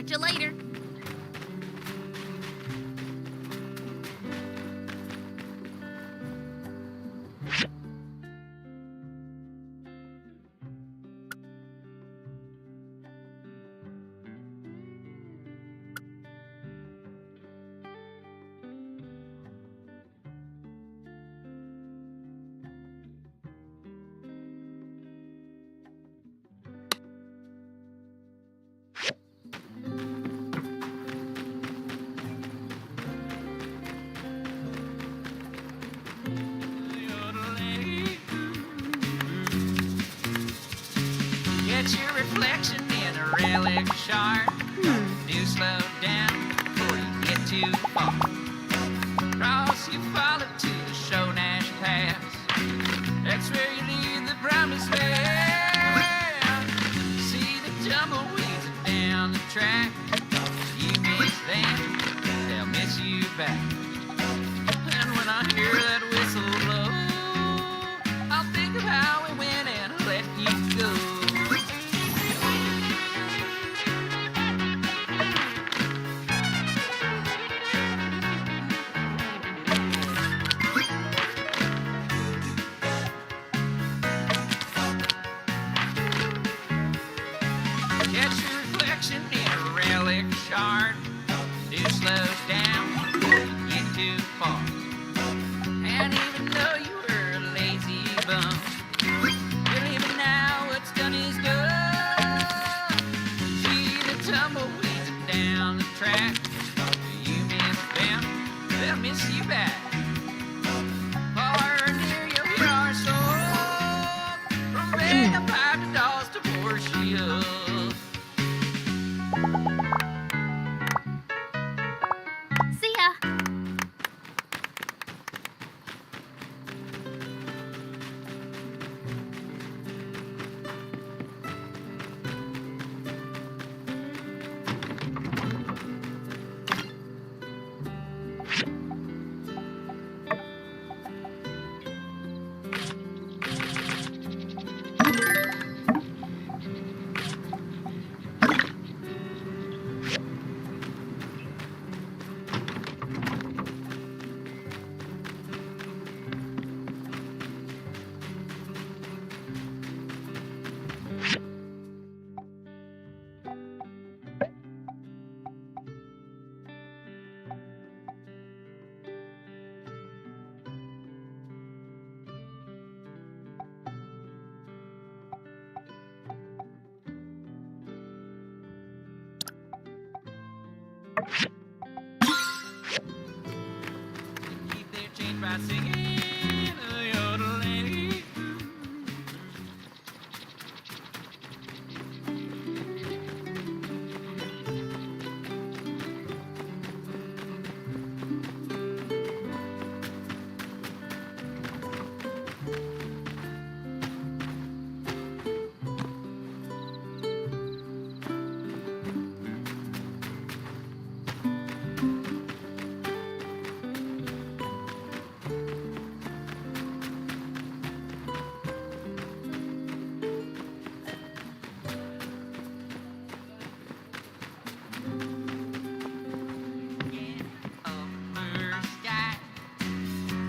Catch you later. reflection in a relic shard. Do slow down before you get too far. Cross, you follow to the Shonash Pass. That's where you leave the promised land. See the tumbleweeds down the track. You miss them, they'll miss you back. And when I hear that whistle blow, I'll think of how we went and let you go. Catch your reflection in a relic shard. Do slow down before you get too far. And even though you were a lazy bum, believe it now, what's done is done. See the tumbleweeds down the track. You miss them, they'll miss you back. Far near your yard soul, from Vega Pipe to Dawes to Portia. See ya. Keep their change by singing a yodeling. Over sky.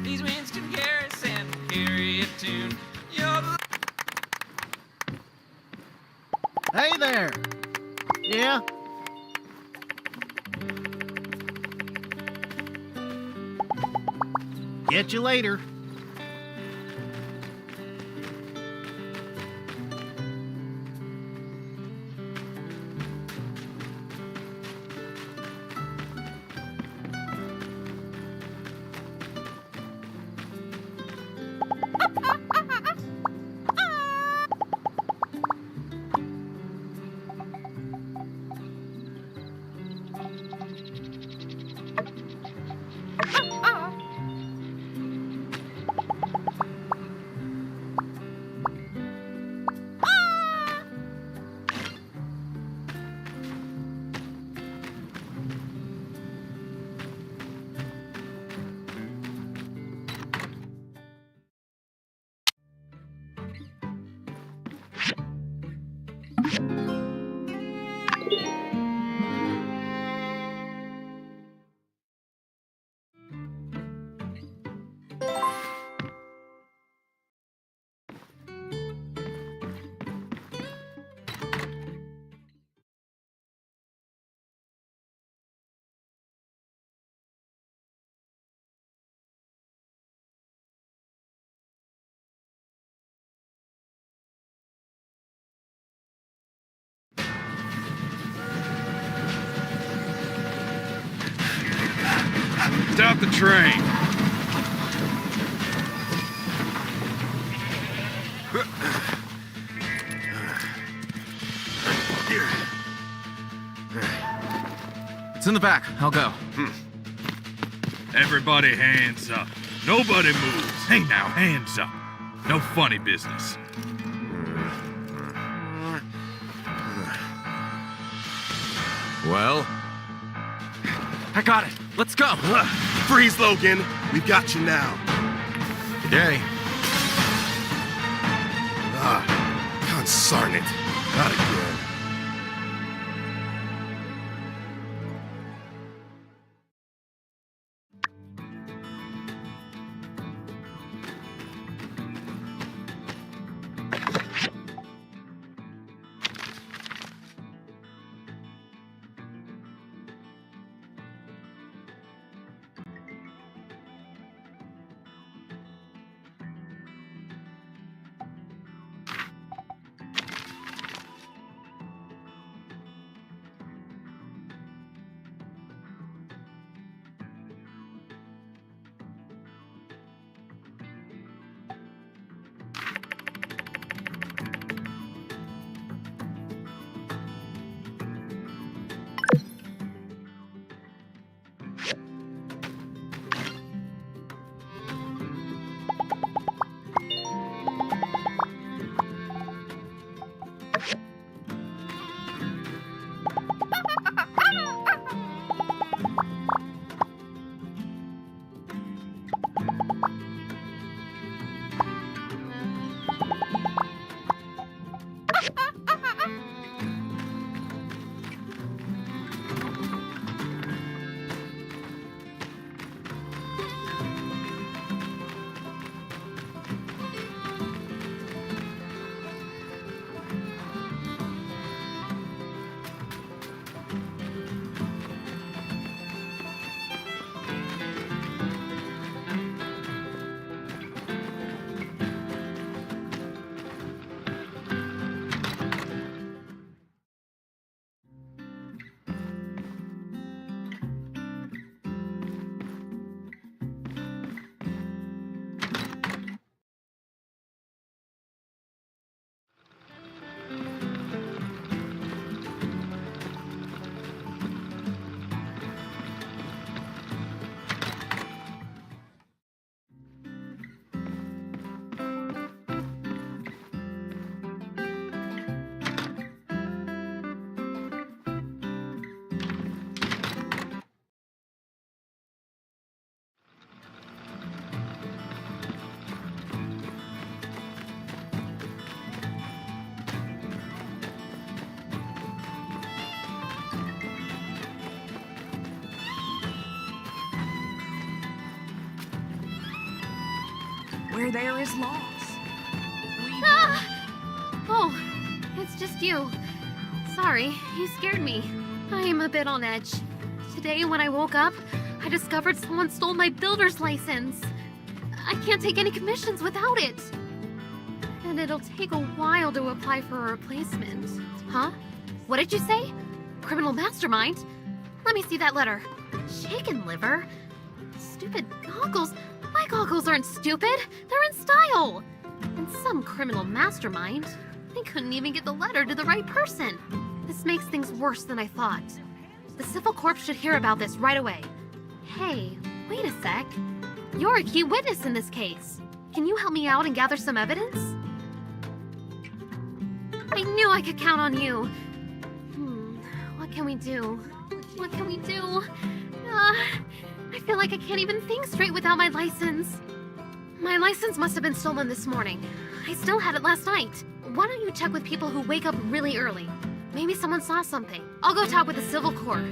These winds can carry us and carry a tune. Yodel. Hey there. Yeah? Get you later. Stop the train. It's in the back. I'll go. Everybody hands up. Nobody moves. Hey now, hands up. No funny business. Well? I got it. Let's go. Freeze, Logan. We've got you now. Yay. Consarn it. Not again. Where there is loss. Oh, it's just you. Sorry, you scared me. I am a bit on edge. Today, when I woke up, I discovered someone stole my builder's license. I can't take any commissions without it. And it'll take a while to apply for a replacement. Huh? What did you say? Criminal mastermind? Let me see that letter. Chicken liver? Stupid goggles? My goggles aren't stupid. They're in style. And some criminal mastermind. I couldn't even get the letter to the right person. This makes things worse than I thought. The civil corps should hear about this right away. Hey, wait a sec. You're a key witness in this case. Can you help me out and gather some evidence? I knew I could count on you. What can we do? What can we do? I feel like I can't even think straight without my license. My license must have been stolen this morning. I still had it last night. Why don't you check with people who wake up really early? Maybe someone saw something. I'll go talk with the civil corps.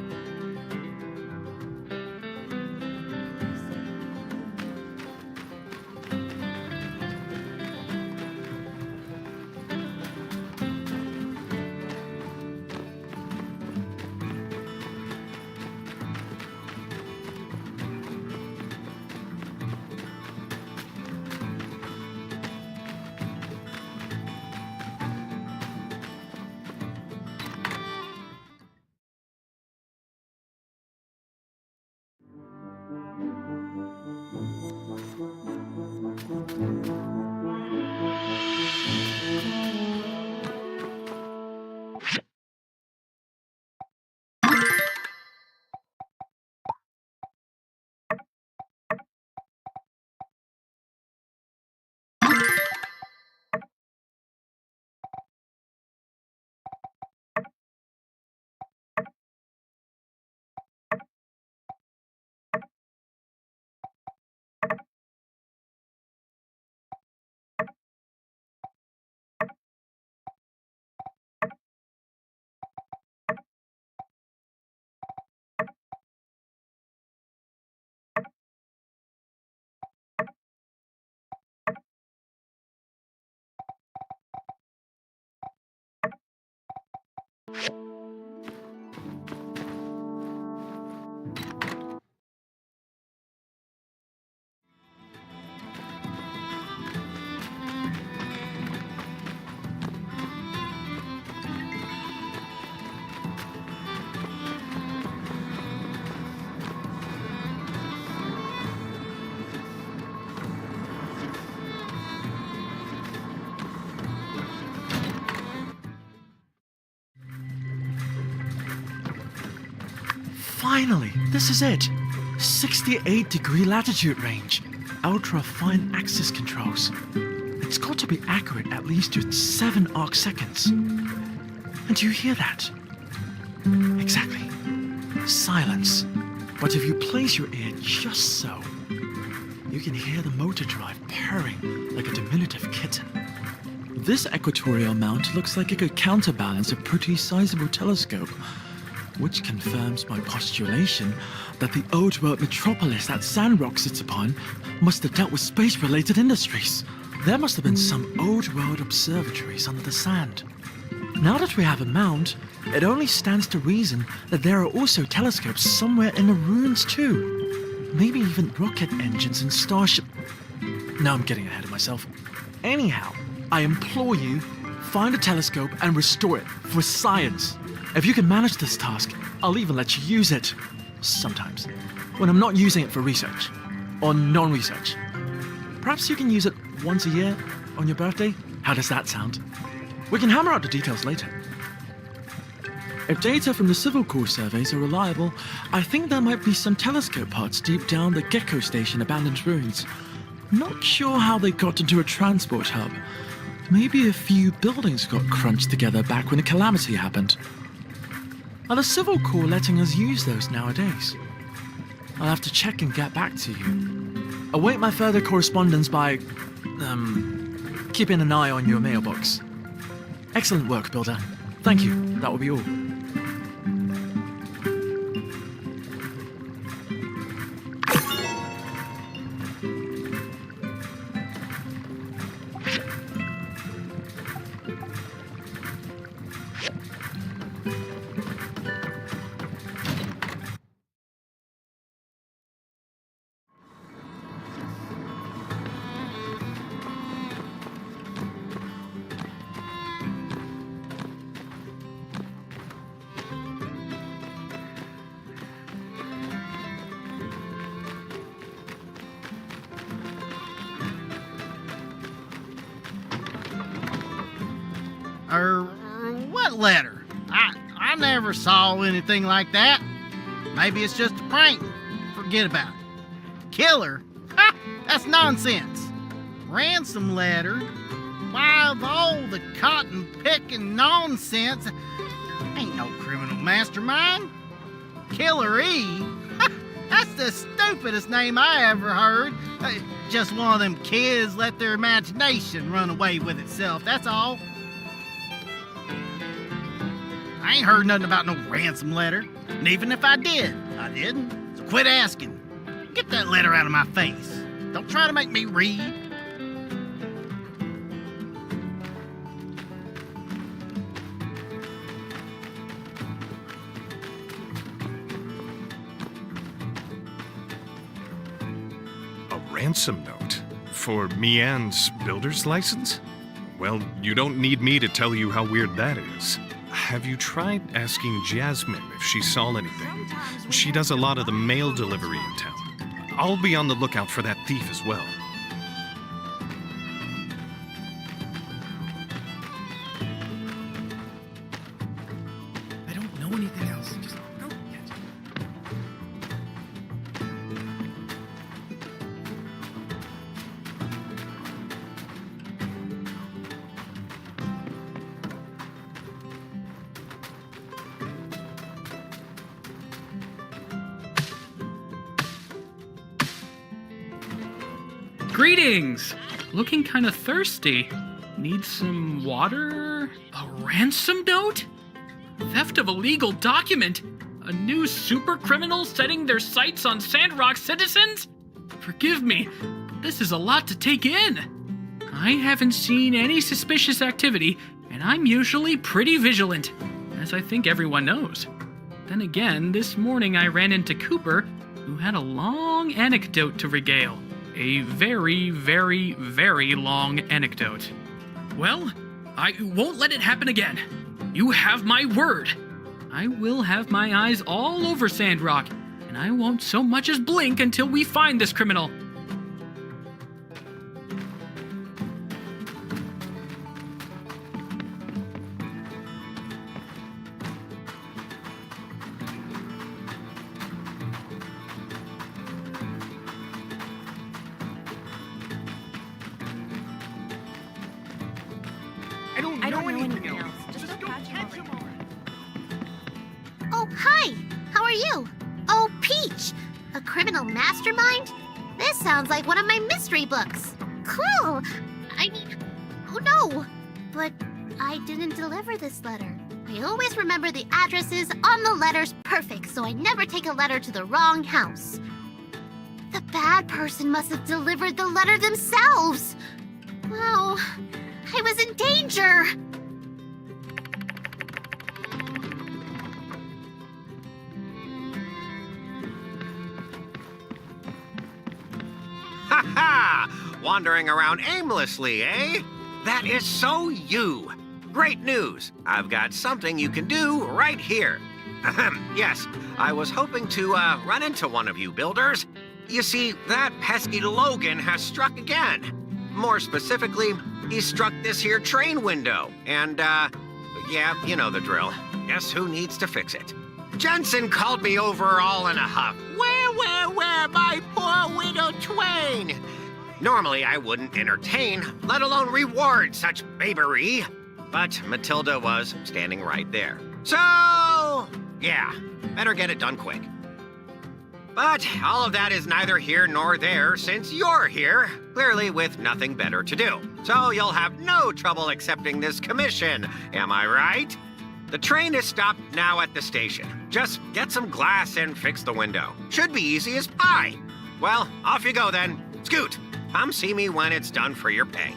Finally, this is it. 68-degree latitude range. Ultra-fine axis controls. It's got to be accurate at least to 7 arc seconds. And do you hear that? Exactly. Silence. But if you place your ear just so, you can hear the motor drive purring like a diminutive kitten. This equatorial mount looks like it could counterbalance a pretty sizable telescope, which confirms my postulation that the old world metropolis that Sandrock sits upon must have dealt with space-related industries. There must have been some old world observatories under the sand. Now that we have a mount, it only stands to reason that there are also telescopes somewhere in the ruins too. Maybe even rocket engines and starship... Now I'm getting ahead of myself. Anyhow, I implore you, find a telescope and restore it for science. If you can manage this task, I'll even let you use it. Sometimes. When I'm not using it for research. Or non-research. Perhaps you can use it once a year on your birthday? How does that sound? We can hammer out the details later. If data from the Civil Corps surveys are reliable, I think there might be some telescope parts deep down the Gecko Station abandoned ruins. Not sure how they got into a transport hub. Maybe a few buildings got crunched together back when the Calamity happened. Are the Civil Corps letting us use those nowadays? I'll have to check and get back to you. Await my further correspondence by... keeping an eye on your mailbox. Excellent work, Builder. Thank you. That will be all. What letter? I never saw anything like that. Maybe it's just a prank. Forget about it. Killer? Ha! That's nonsense. Ransom letter? Why, of all the cotton-picking nonsense, ain't no criminal mastermind. Killer E? Ha! That's the stupidest name I ever heard. Just one of them kids let their imagination run away with itself, that's all. I ain't heard nothing about no ransom letter. And even if I did, I didn't. So quit asking. Get that letter out of my face. Don't try to make me read. A ransom note? For Mian's builder's license? Well, you don't need me to tell you how weird that is. Have you tried asking Jasmine if she saw anything? She does a lot of the mail delivery in town. I'll be on the lookout for that thief as well. I don't know anything else. Just go get it. Greetings! Looking kind of thirsty. Need some water? A ransom note? Theft of a legal document? A new super criminal setting their sights on Sandrock citizens? Forgive me, but this is a lot to take in. I haven't seen any suspicious activity, and I'm usually pretty vigilant. as I think everyone knows. Then again, this morning I ran into Cooper, who had a long anecdote to regale. A very, very, very long anecdote. Well, I won't let it happen again. You have my word. I will have my eyes all over Sandrock, and I won't so much as blink until we find this criminal. I don't know anything else. Just go catch him already. Oh, hi! How are you? Oh, Peach! A criminal mastermind? This sounds like one of my mystery books. Cool! Oh no! But I didn't deliver this letter. I always remember the addresses on the letters perfect, so I never take a letter to the wrong house. The bad person must have delivered the letter themselves! Wow, I was in danger! Ha ha! Wandering around aimlessly, eh? That is so you. Great news. I've got something you can do right here. Ahem. Yes, I was hoping to run into one of you builders. You see, that pesky Logan has struck again. More specifically, he struck this here train window. And, yeah, you know the drill. Guess who needs to fix it? Jensen called me over all in a huff. Where, my poor widow twain? Normally, I wouldn't entertain, let alone reward such babery. But Matilda was standing right there. So, yeah, better get it done quick. But all of that is neither here nor there since you're here, clearly with nothing better to do. So you'll have no trouble accepting this commission, am I right? The train is stopped now at the station. Just get some glass and fix the window. Should be easy as pie. Well, off you go then. Scoot, come see me when it's done for your pay.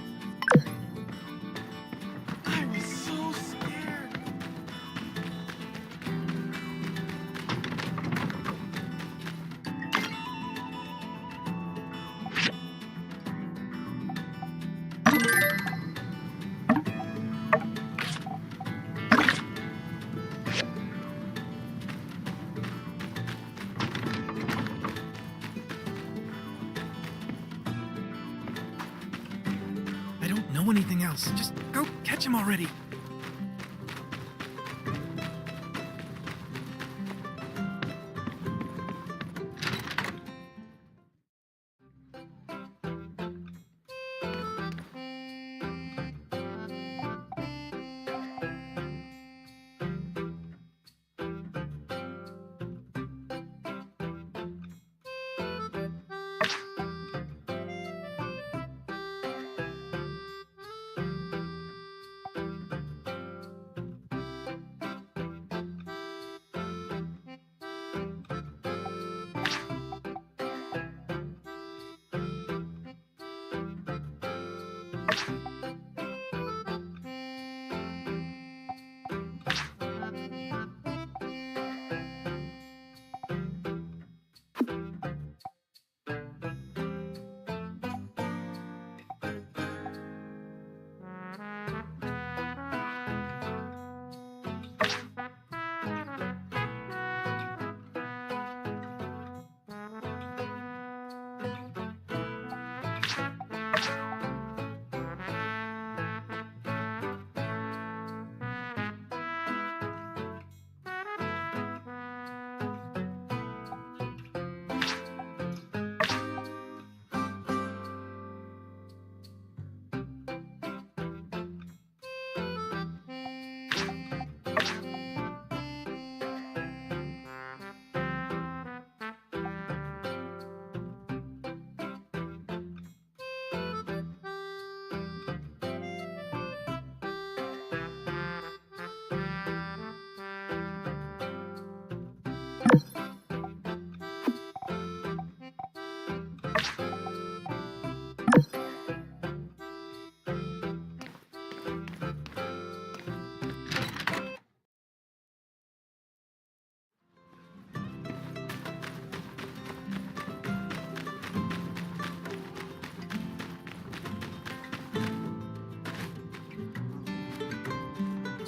I was so scared. I don't know anything else. Just go catch him already.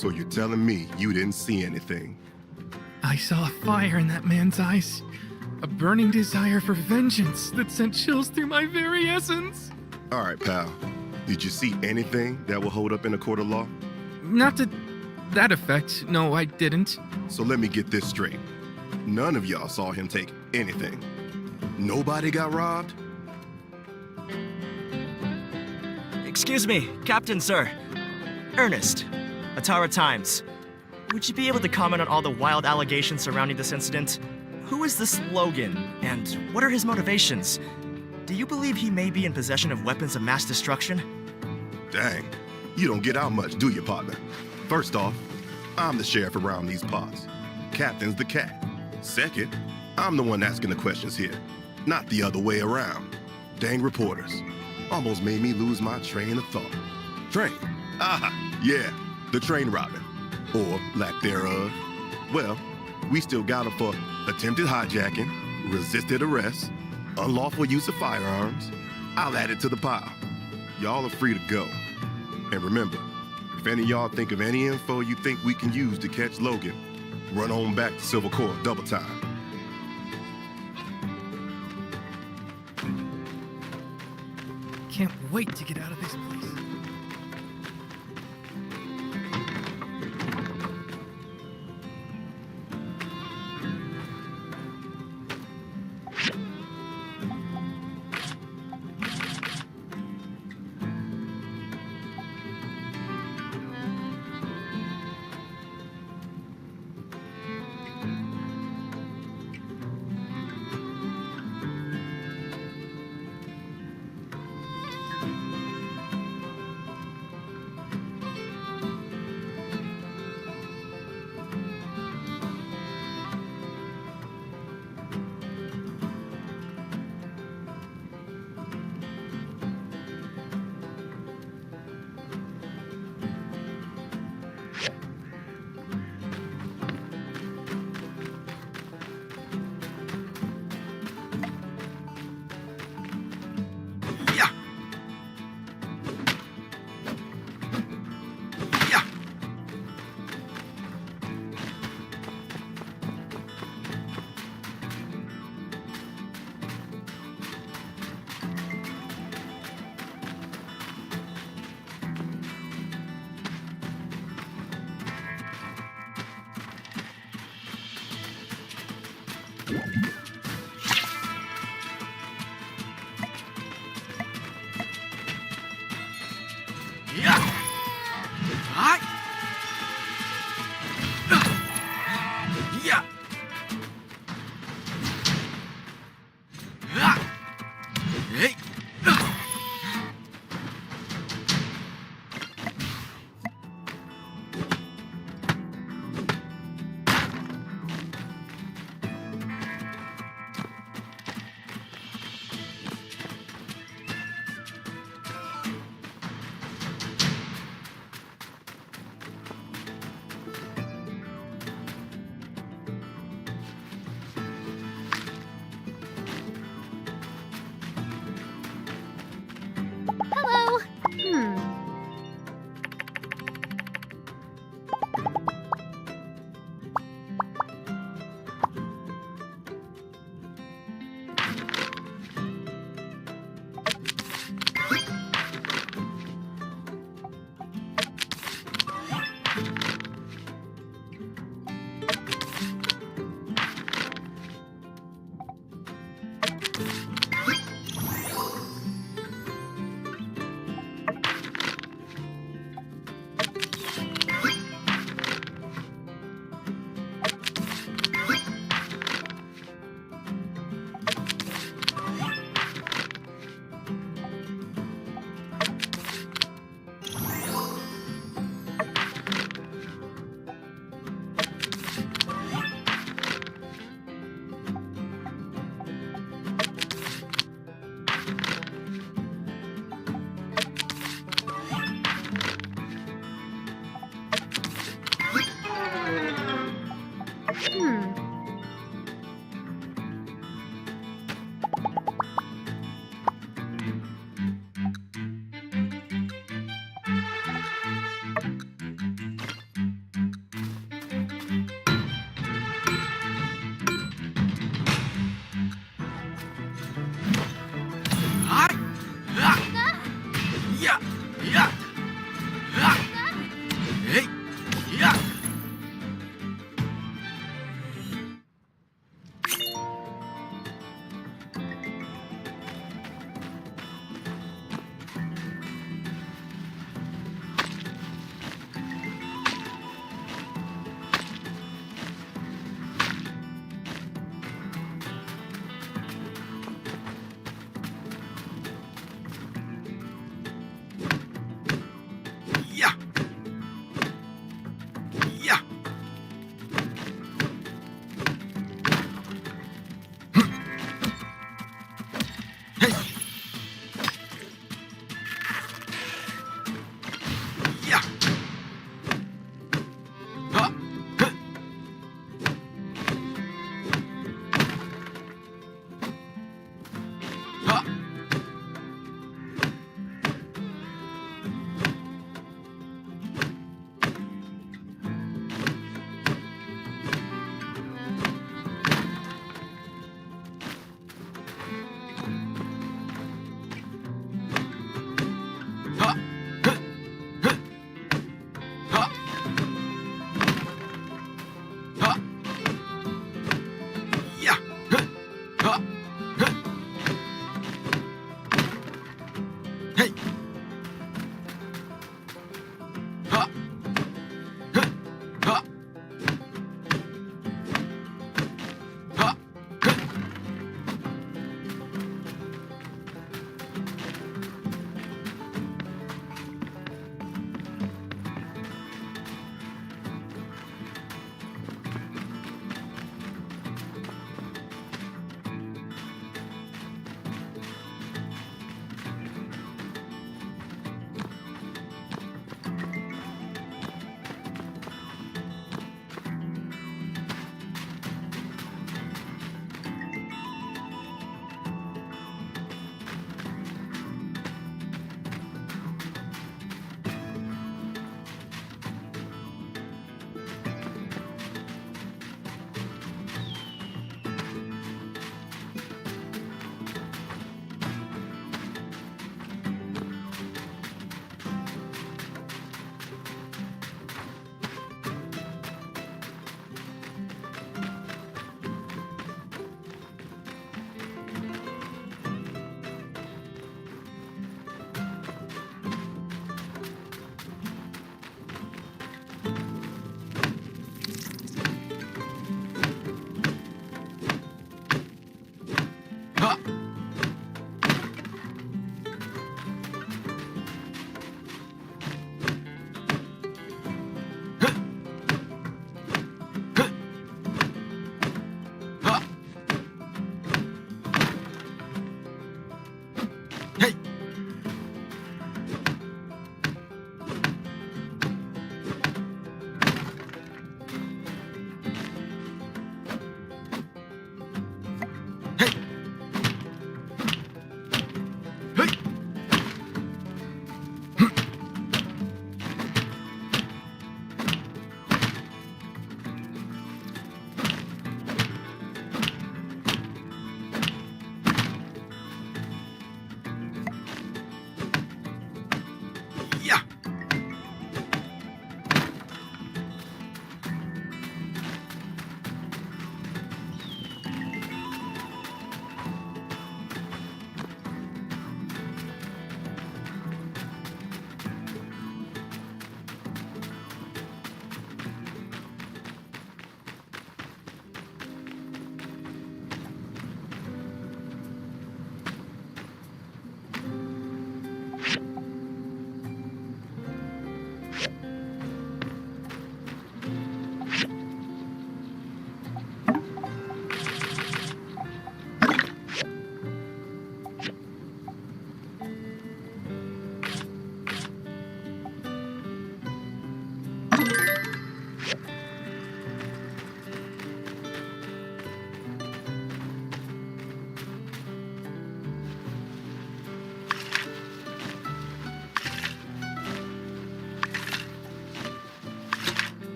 So you're telling me you didn't see anything? I saw a fire in that man's eyes. A burning desire for vengeance that sent chills through my very essence. All right, pal. Did you see anything that will hold up in a court of law? Not to that effect. No, I didn't. So let me get this straight. None of y'all saw him take anything. Nobody got robbed? Excuse me, Captain, sir. Ernest, Atara Times. Would you be able to comment on all the wild allegations surrounding this incident? Who is this Logan, and what are his motivations? Do you believe he may be in possession of weapons of mass destruction? Dang, you don't get out much, do you, partner? First off, I'm the sheriff around these parts. Captain's the cat. Second, I'm the one asking the questions here, not the other way around. Dang reporters. Almost made me lose my train of thought. Train? Aha, yeah, the train robbing. Or lack thereof. Well, we still got him for attempted hijacking, resisted arrest, unlawful use of firearms. I'll add it to the pile. Y'all are free to go. And remember, if any of y'all think of any info you think we can use to catch Logan, run on back to Silver Corps double time. Can't wait to get out of this place.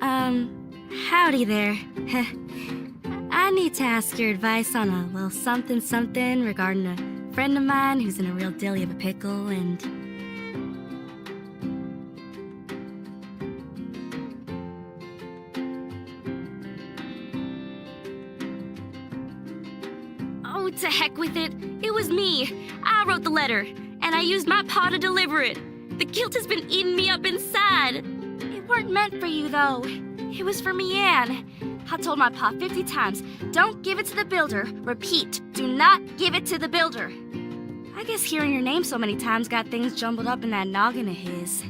Howdy there. I need to ask your advice on a little something regarding a friend of mine who's in a real dilly of a pickle and... Oh, to heck with it. It was me. I wrote the letter, and I used my paw to deliver it. The guilt has been eating me up inside. It weren't meant for you, though. It was for me, Anne. I told my pa 50 times, don't give it to the builder. Repeat, do not give it to the builder. I guess hearing your name so many times got things jumbled up in that noggin of his.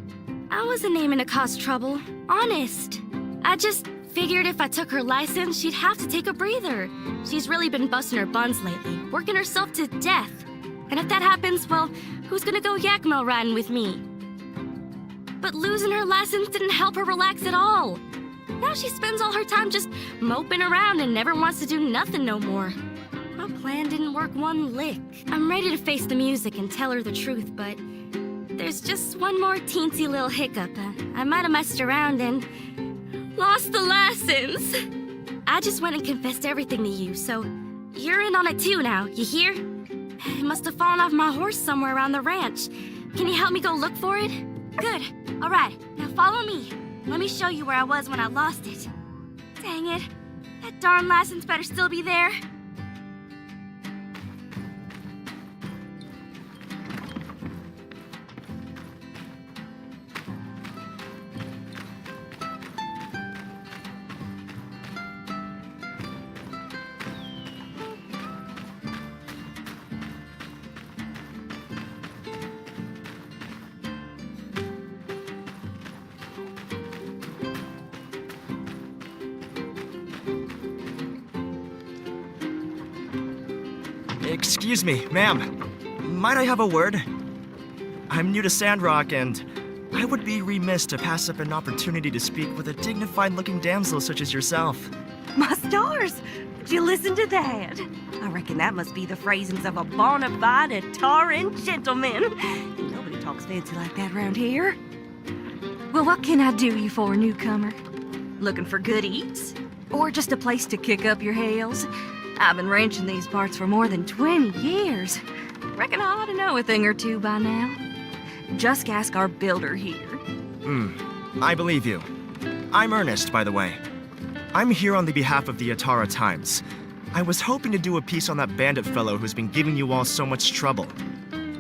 I wasn't aiming to cause trouble, honest. I just figured if I took her license, she'd have to take a breather. She's really been busting her buns lately, working herself to death. And if that happens, well, who's gonna go Yakimo riding with me? But losing her license didn't help her relax at all. Now she spends all her time just moping around and never wants to do nothing no more. My plan didn't work one lick. I'm ready to face the music and tell her the truth, but there's just one more teensy little hiccup. I might have messed around and lost the license. I just went and confessed everything to you, so you're in on it too now, you hear? It must have fallen off my horse somewhere around the ranch. Can you help me go look for it? Good. All right, now follow me. Let me show you where I was when I lost it. Dang it. That darn license better still be there. Excuse me, ma'am. Might I have a word? I'm new to Sandrock, and I would be remiss to pass up an opportunity to speak with a dignified-looking damsel such as yourself. My stars! Did you listen to that? I reckon that must be the phrasings of a bona fide Ataran gentleman. Nobody talks fancy like that around here. Well, what can I do you for, newcomer? Looking for good eats? Or just a place to kick up your heels? I've been ranching these parts for more than 20 years. Reckon I ought to know a thing or two by now. Just ask our builder here. I believe you. I'm Ernest, by the way. I'm here on the behalf of the Atara Times. I was hoping to do a piece on that bandit fellow who's been giving you all so much trouble.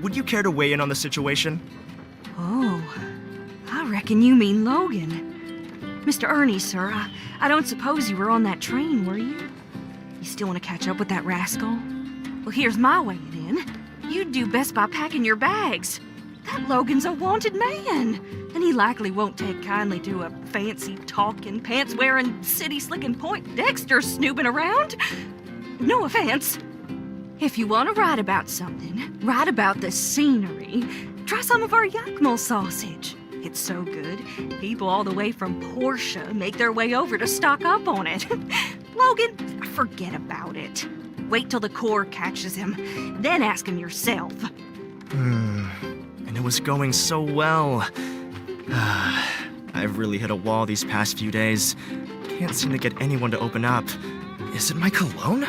Would you care to weigh in on the situation? Oh, I reckon you mean Logan. Mr. Ernie, sir, I don't suppose you were on that train, were you? You still want to catch up with that rascal? Well, here's my way in. You'd do best by packing your bags. That Logan's a wanted man, and he likely won't take kindly to a fancy-talking, pants-wearing, city-slicking Poindexter snooping around. No offense. If you want to write about something, write about the scenery. Try some of our Yakimo sausage. It's so good, people all the way from Portia make their way over to stock up on it. Logan, forget about it. Wait till the Corps catches him, then ask him yourself. And it was going so well. I've really hit a wall these past few days. Can't seem to get anyone to open up. Is it my cologne?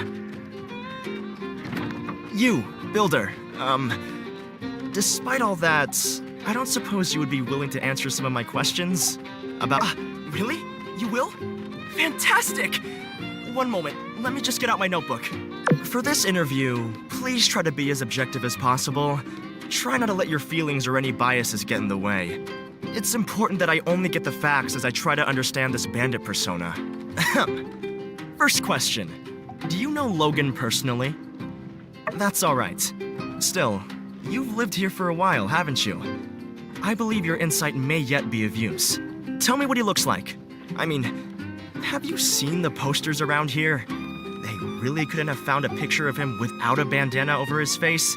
You, builder. Despite all that, I don't suppose you would be willing to answer some of my questions about... Really? You will? Fantastic! One moment, let me just get out my notebook. For this interview, please try to be as objective as possible. Try not to let your feelings or any biases get in the way. It's important that I only get the facts as I try to understand this bandit persona. First question. Do you know Logan personally? That's alright. Still, you've lived here for a while, haven't you? I believe your insight may yet be of use. Tell me what he looks like. I mean, have you seen the posters around here? They really couldn't have found a picture of him without a bandana over his face.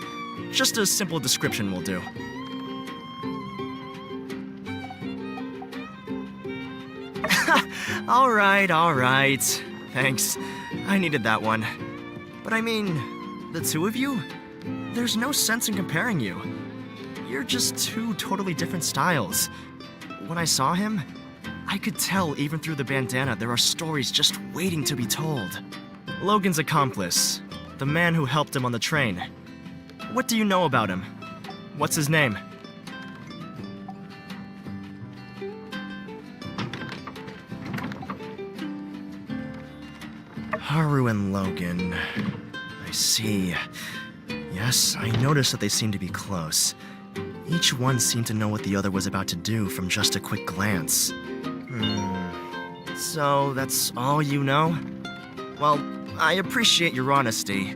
Just a simple description will do. All right. Thanks. I needed that one. But I mean, the two of you? There's no sense in comparing you. You're just two totally different styles. When I saw him, I could tell even through the bandana there are stories just waiting to be told. Logan's accomplice, the man who helped him on the train. What do you know about him? What's his name? Haru and Logan. I see. Yes, I noticed that they seemed to be close. Each one seemed to know what the other was about to do from just a quick glance. So that's all you know? Well, I appreciate your honesty.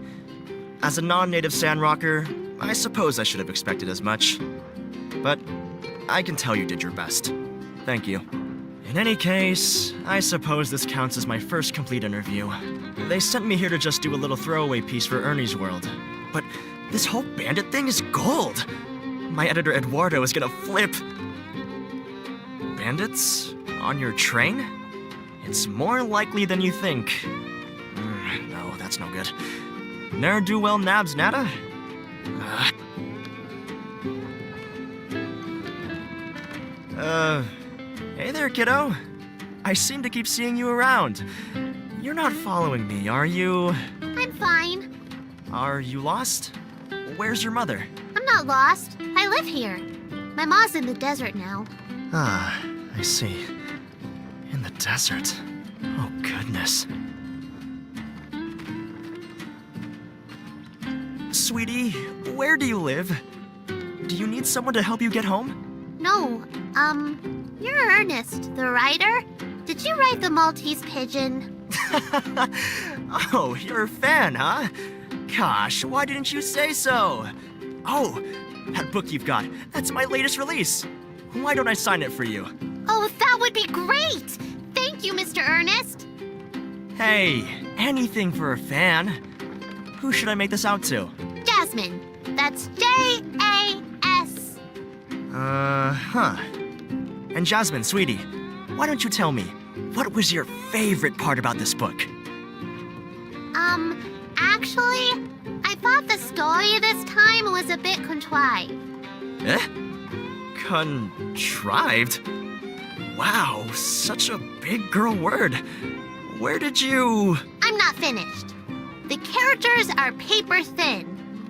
As a non-native Sandrocker, I suppose I should have expected as much. But I can tell you did your best. Thank you. In any case, I suppose this counts as my first complete interview. They sent me here to just do a little throwaway piece for Ernie's World. But this whole bandit thing is gold! My editor Eduardo is gonna flip. Bandits? On your train? It's more likely than you think. No, that's no good. Ne'er-do-well nabs nada? Hey there, kiddo. I seem to keep seeing you around. You're not following me, are you? I'm fine. Are you lost? Where's your mother? I'm not lost. I live here. My mom's in the desert now. Ah, I see. In the desert. Oh, goodness. Sweetie, where do you live? Do you need someone to help you get home? No, you're Ernest, the writer? Did you write The Maltese Pigeon? Oh, you're a fan, huh? Gosh, why didn't you say so? Oh, that book you've got, that's my latest release. Why don't I sign it for you? Oh, that would be great! Thank you, Mr. Ernest. Hey, anything for a fan. Who should I make this out to? Jasmine. That's J-A-S. Huh. And Jasmine, sweetie, why don't you tell me, what was your favorite part about this book? Actually, I thought the story this time was a bit contrived. Eh? Contrived? Wow, such a big girl word. Where did you... I'm not finished. The characters are paper thin.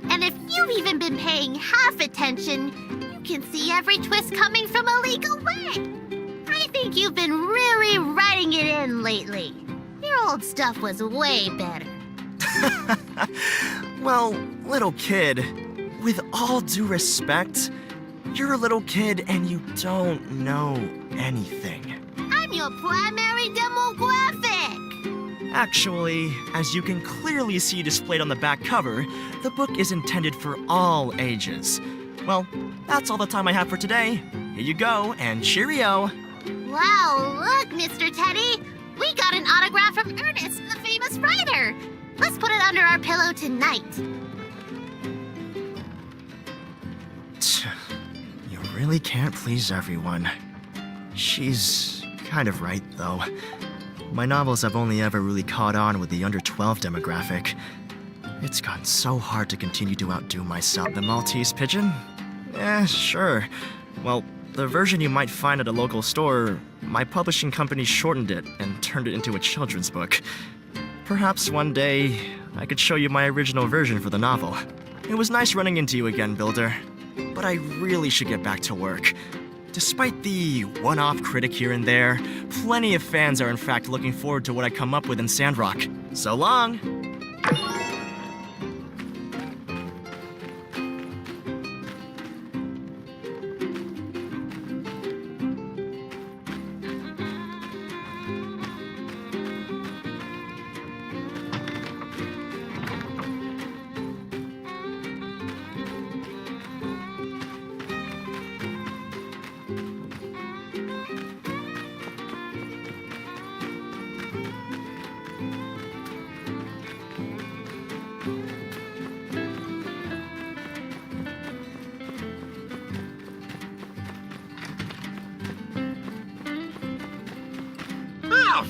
And if you've even been paying half attention, you can see every twist coming from a legal way. I think you've been really writing it in lately. Your old stuff was way better. Well, little kid, with all due respect, you're a little kid and you don't know anything. I'm your primary demographic. Actually, as you can clearly see displayed on the back cover, the book is intended for all ages. Well, that's all the time I have for today. Here you go, and cheerio! Wow, look, Mr. Teddy! We got an autograph from Ernest, the famous writer! Let's put it under our pillow tonight. You really can't please everyone. She's kind of right, though. My novels have only ever really caught on with the under 12 demographic. It's gotten so hard to continue to outdo myself. The Maltese Pigeon? Sure. Well, the version you might find at a local store, my publishing company shortened it and turned it into a children's book. Perhaps one day, I could show you my original version for the novel. It was nice running into you again, Builder. But I really should get back to work. Despite the one-off critic here and there, plenty of fans are in fact looking forward to what I come up with in Sandrock. So long!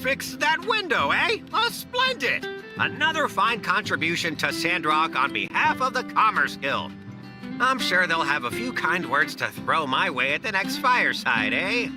Fix that window, eh? Oh, splendid! Another fine contribution to Sandrock on behalf of the Commerce Guild. I'm sure they'll have a few kind words to throw my way at the next fireside, eh?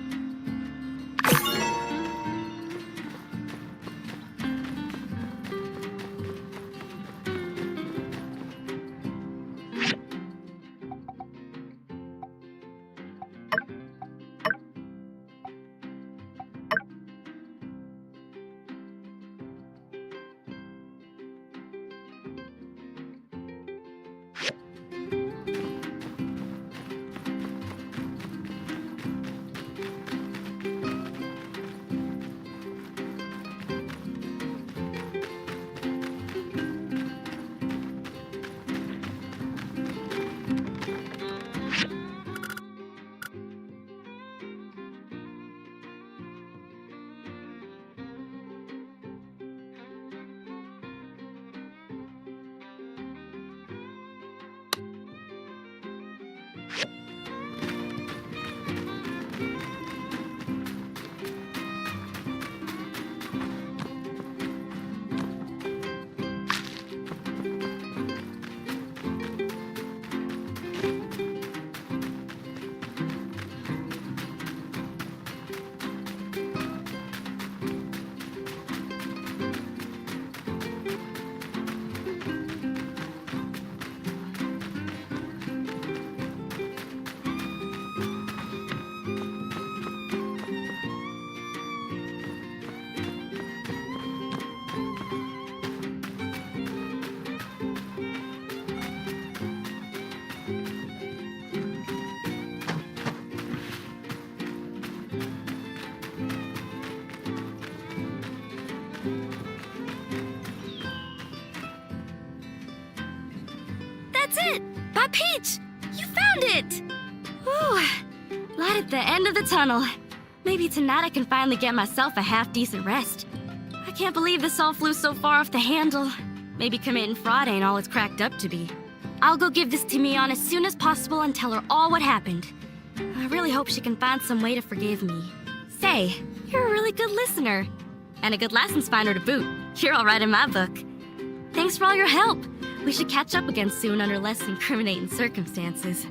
it! By Peach! You found it! Whew. Light at the end of the tunnel. Maybe tonight I can finally get myself a half-decent rest. I can't believe this all flew so far off the handle. Maybe committing fraud ain't all it's cracked up to be. I'll go give this to Mion as soon as possible and tell her all what happened. I really hope she can find some way to forgive me. Say, you're a really good listener. And a good lessons finder to boot. You're all right in my book. Thanks for all your help. We should catch up again soon under less incriminating circumstances.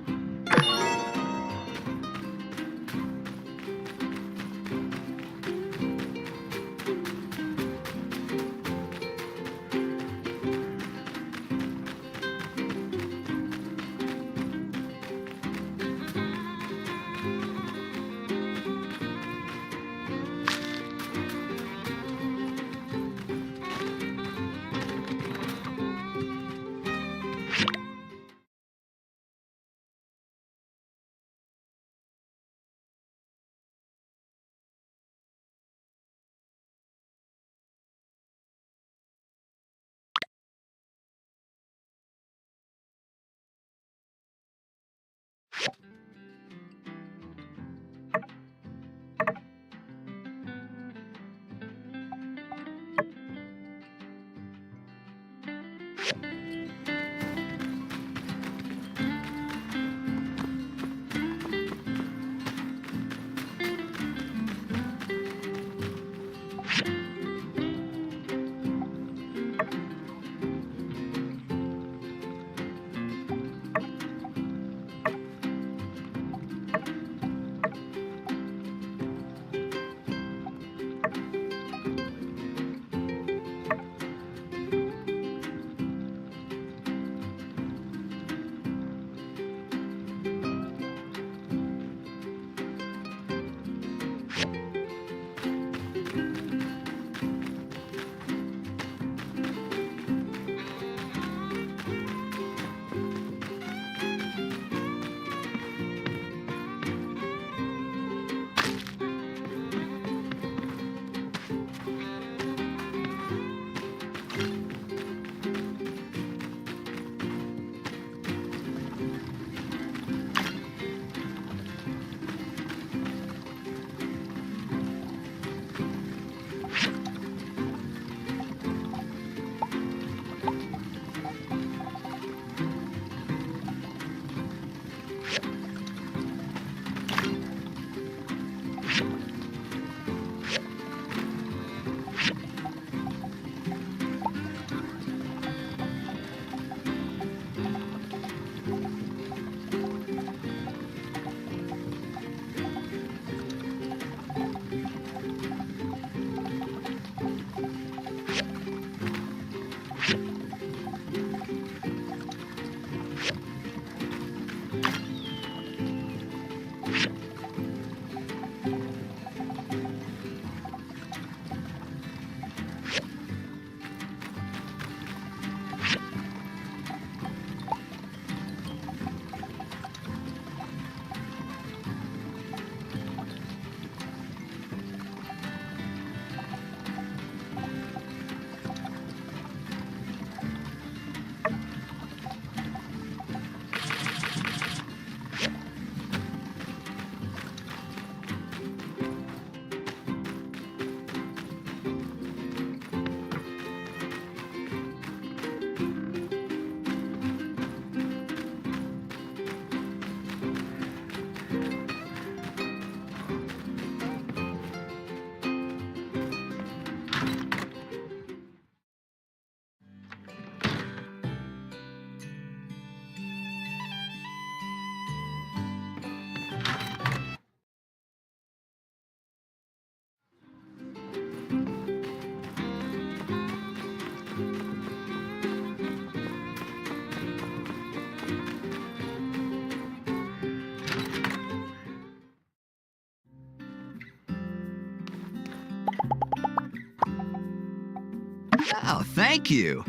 Oh, thank you.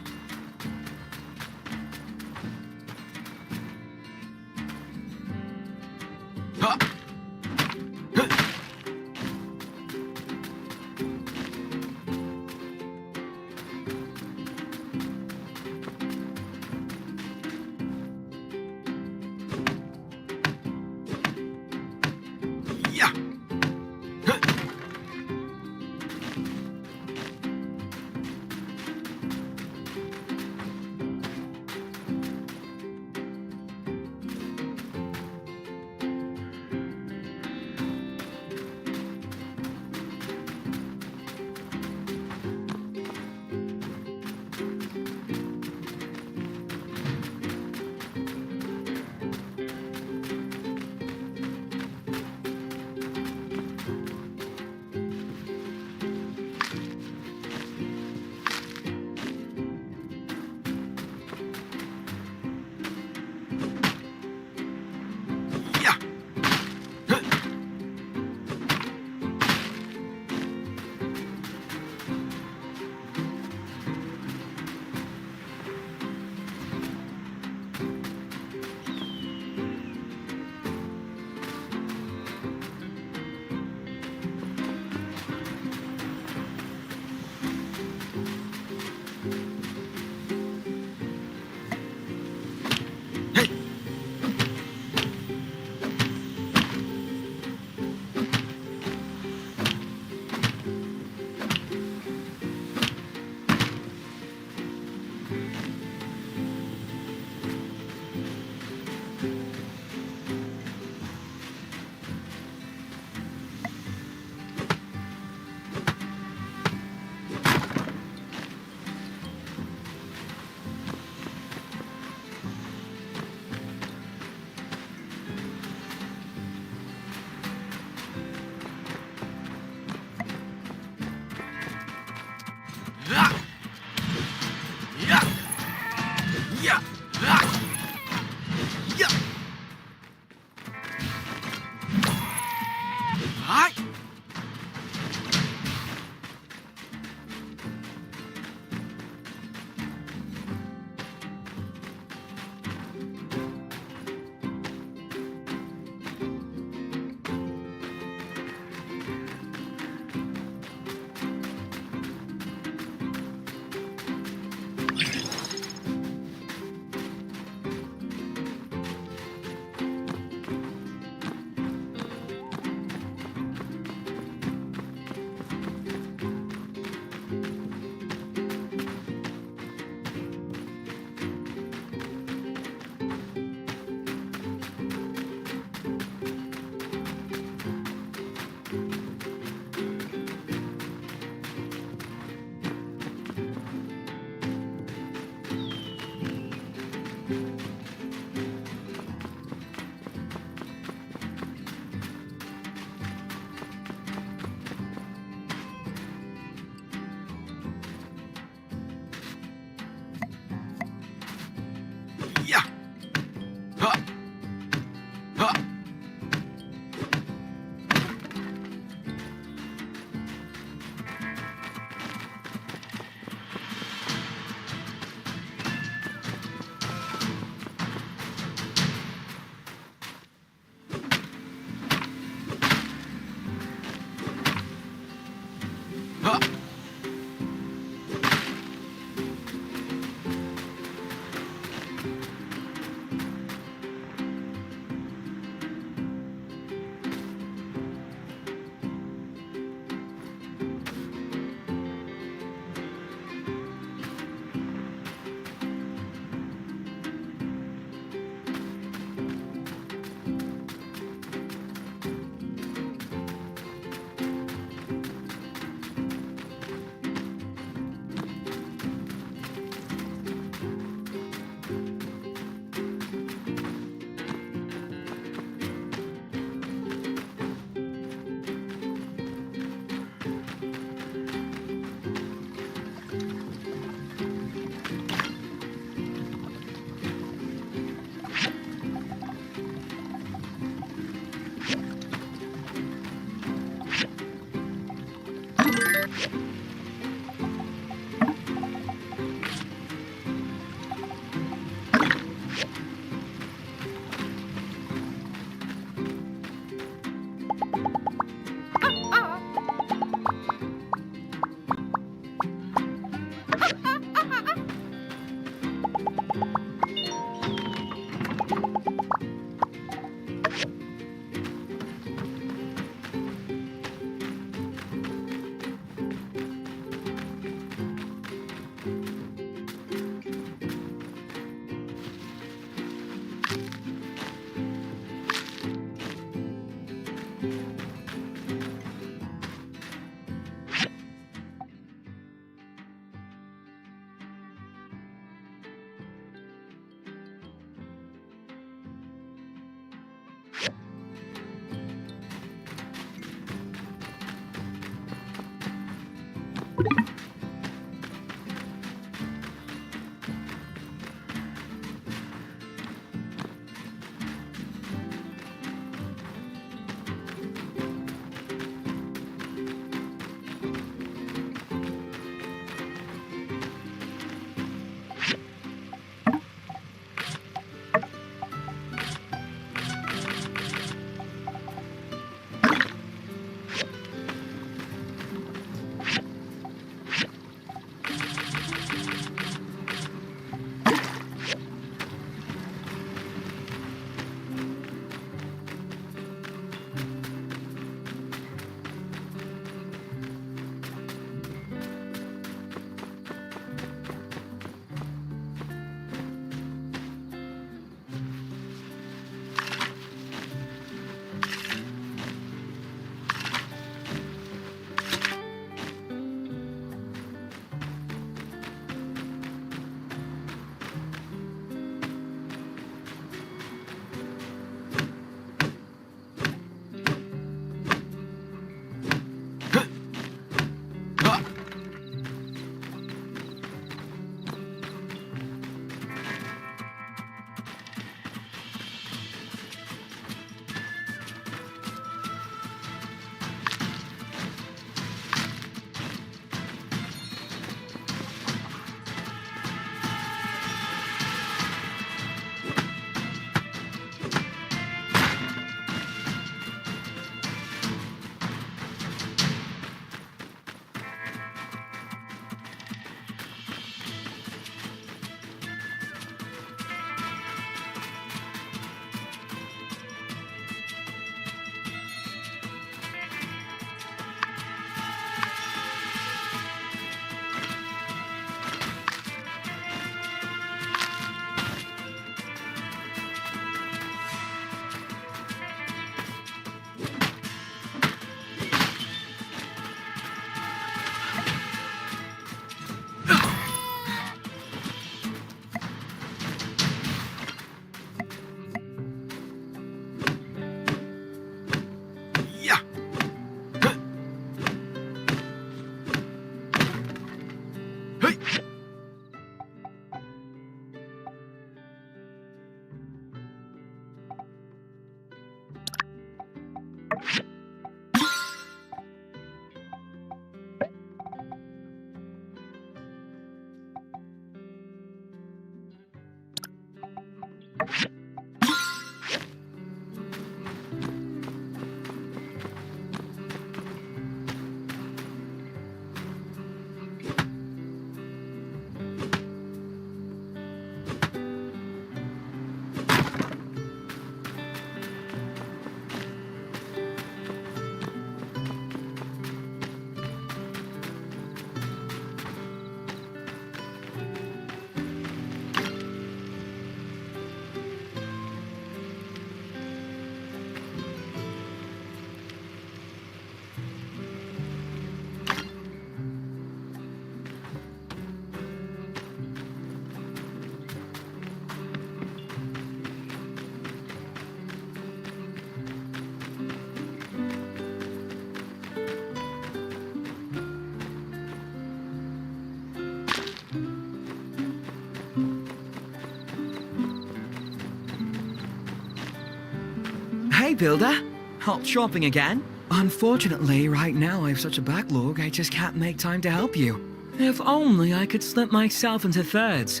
Hey, Builder. Hot shopping again? Unfortunately, right now I have such a backlog, I just can't make time to help you. If only I could split myself into thirds.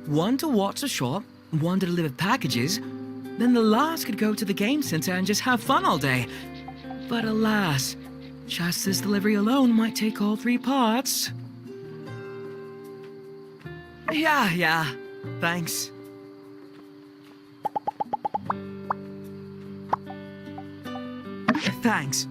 One to watch the shop, one to deliver packages, then the last could go to the game center and just have fun all day. But alas, just this delivery alone might take all 3 parts. Yeah, thanks. Thanks.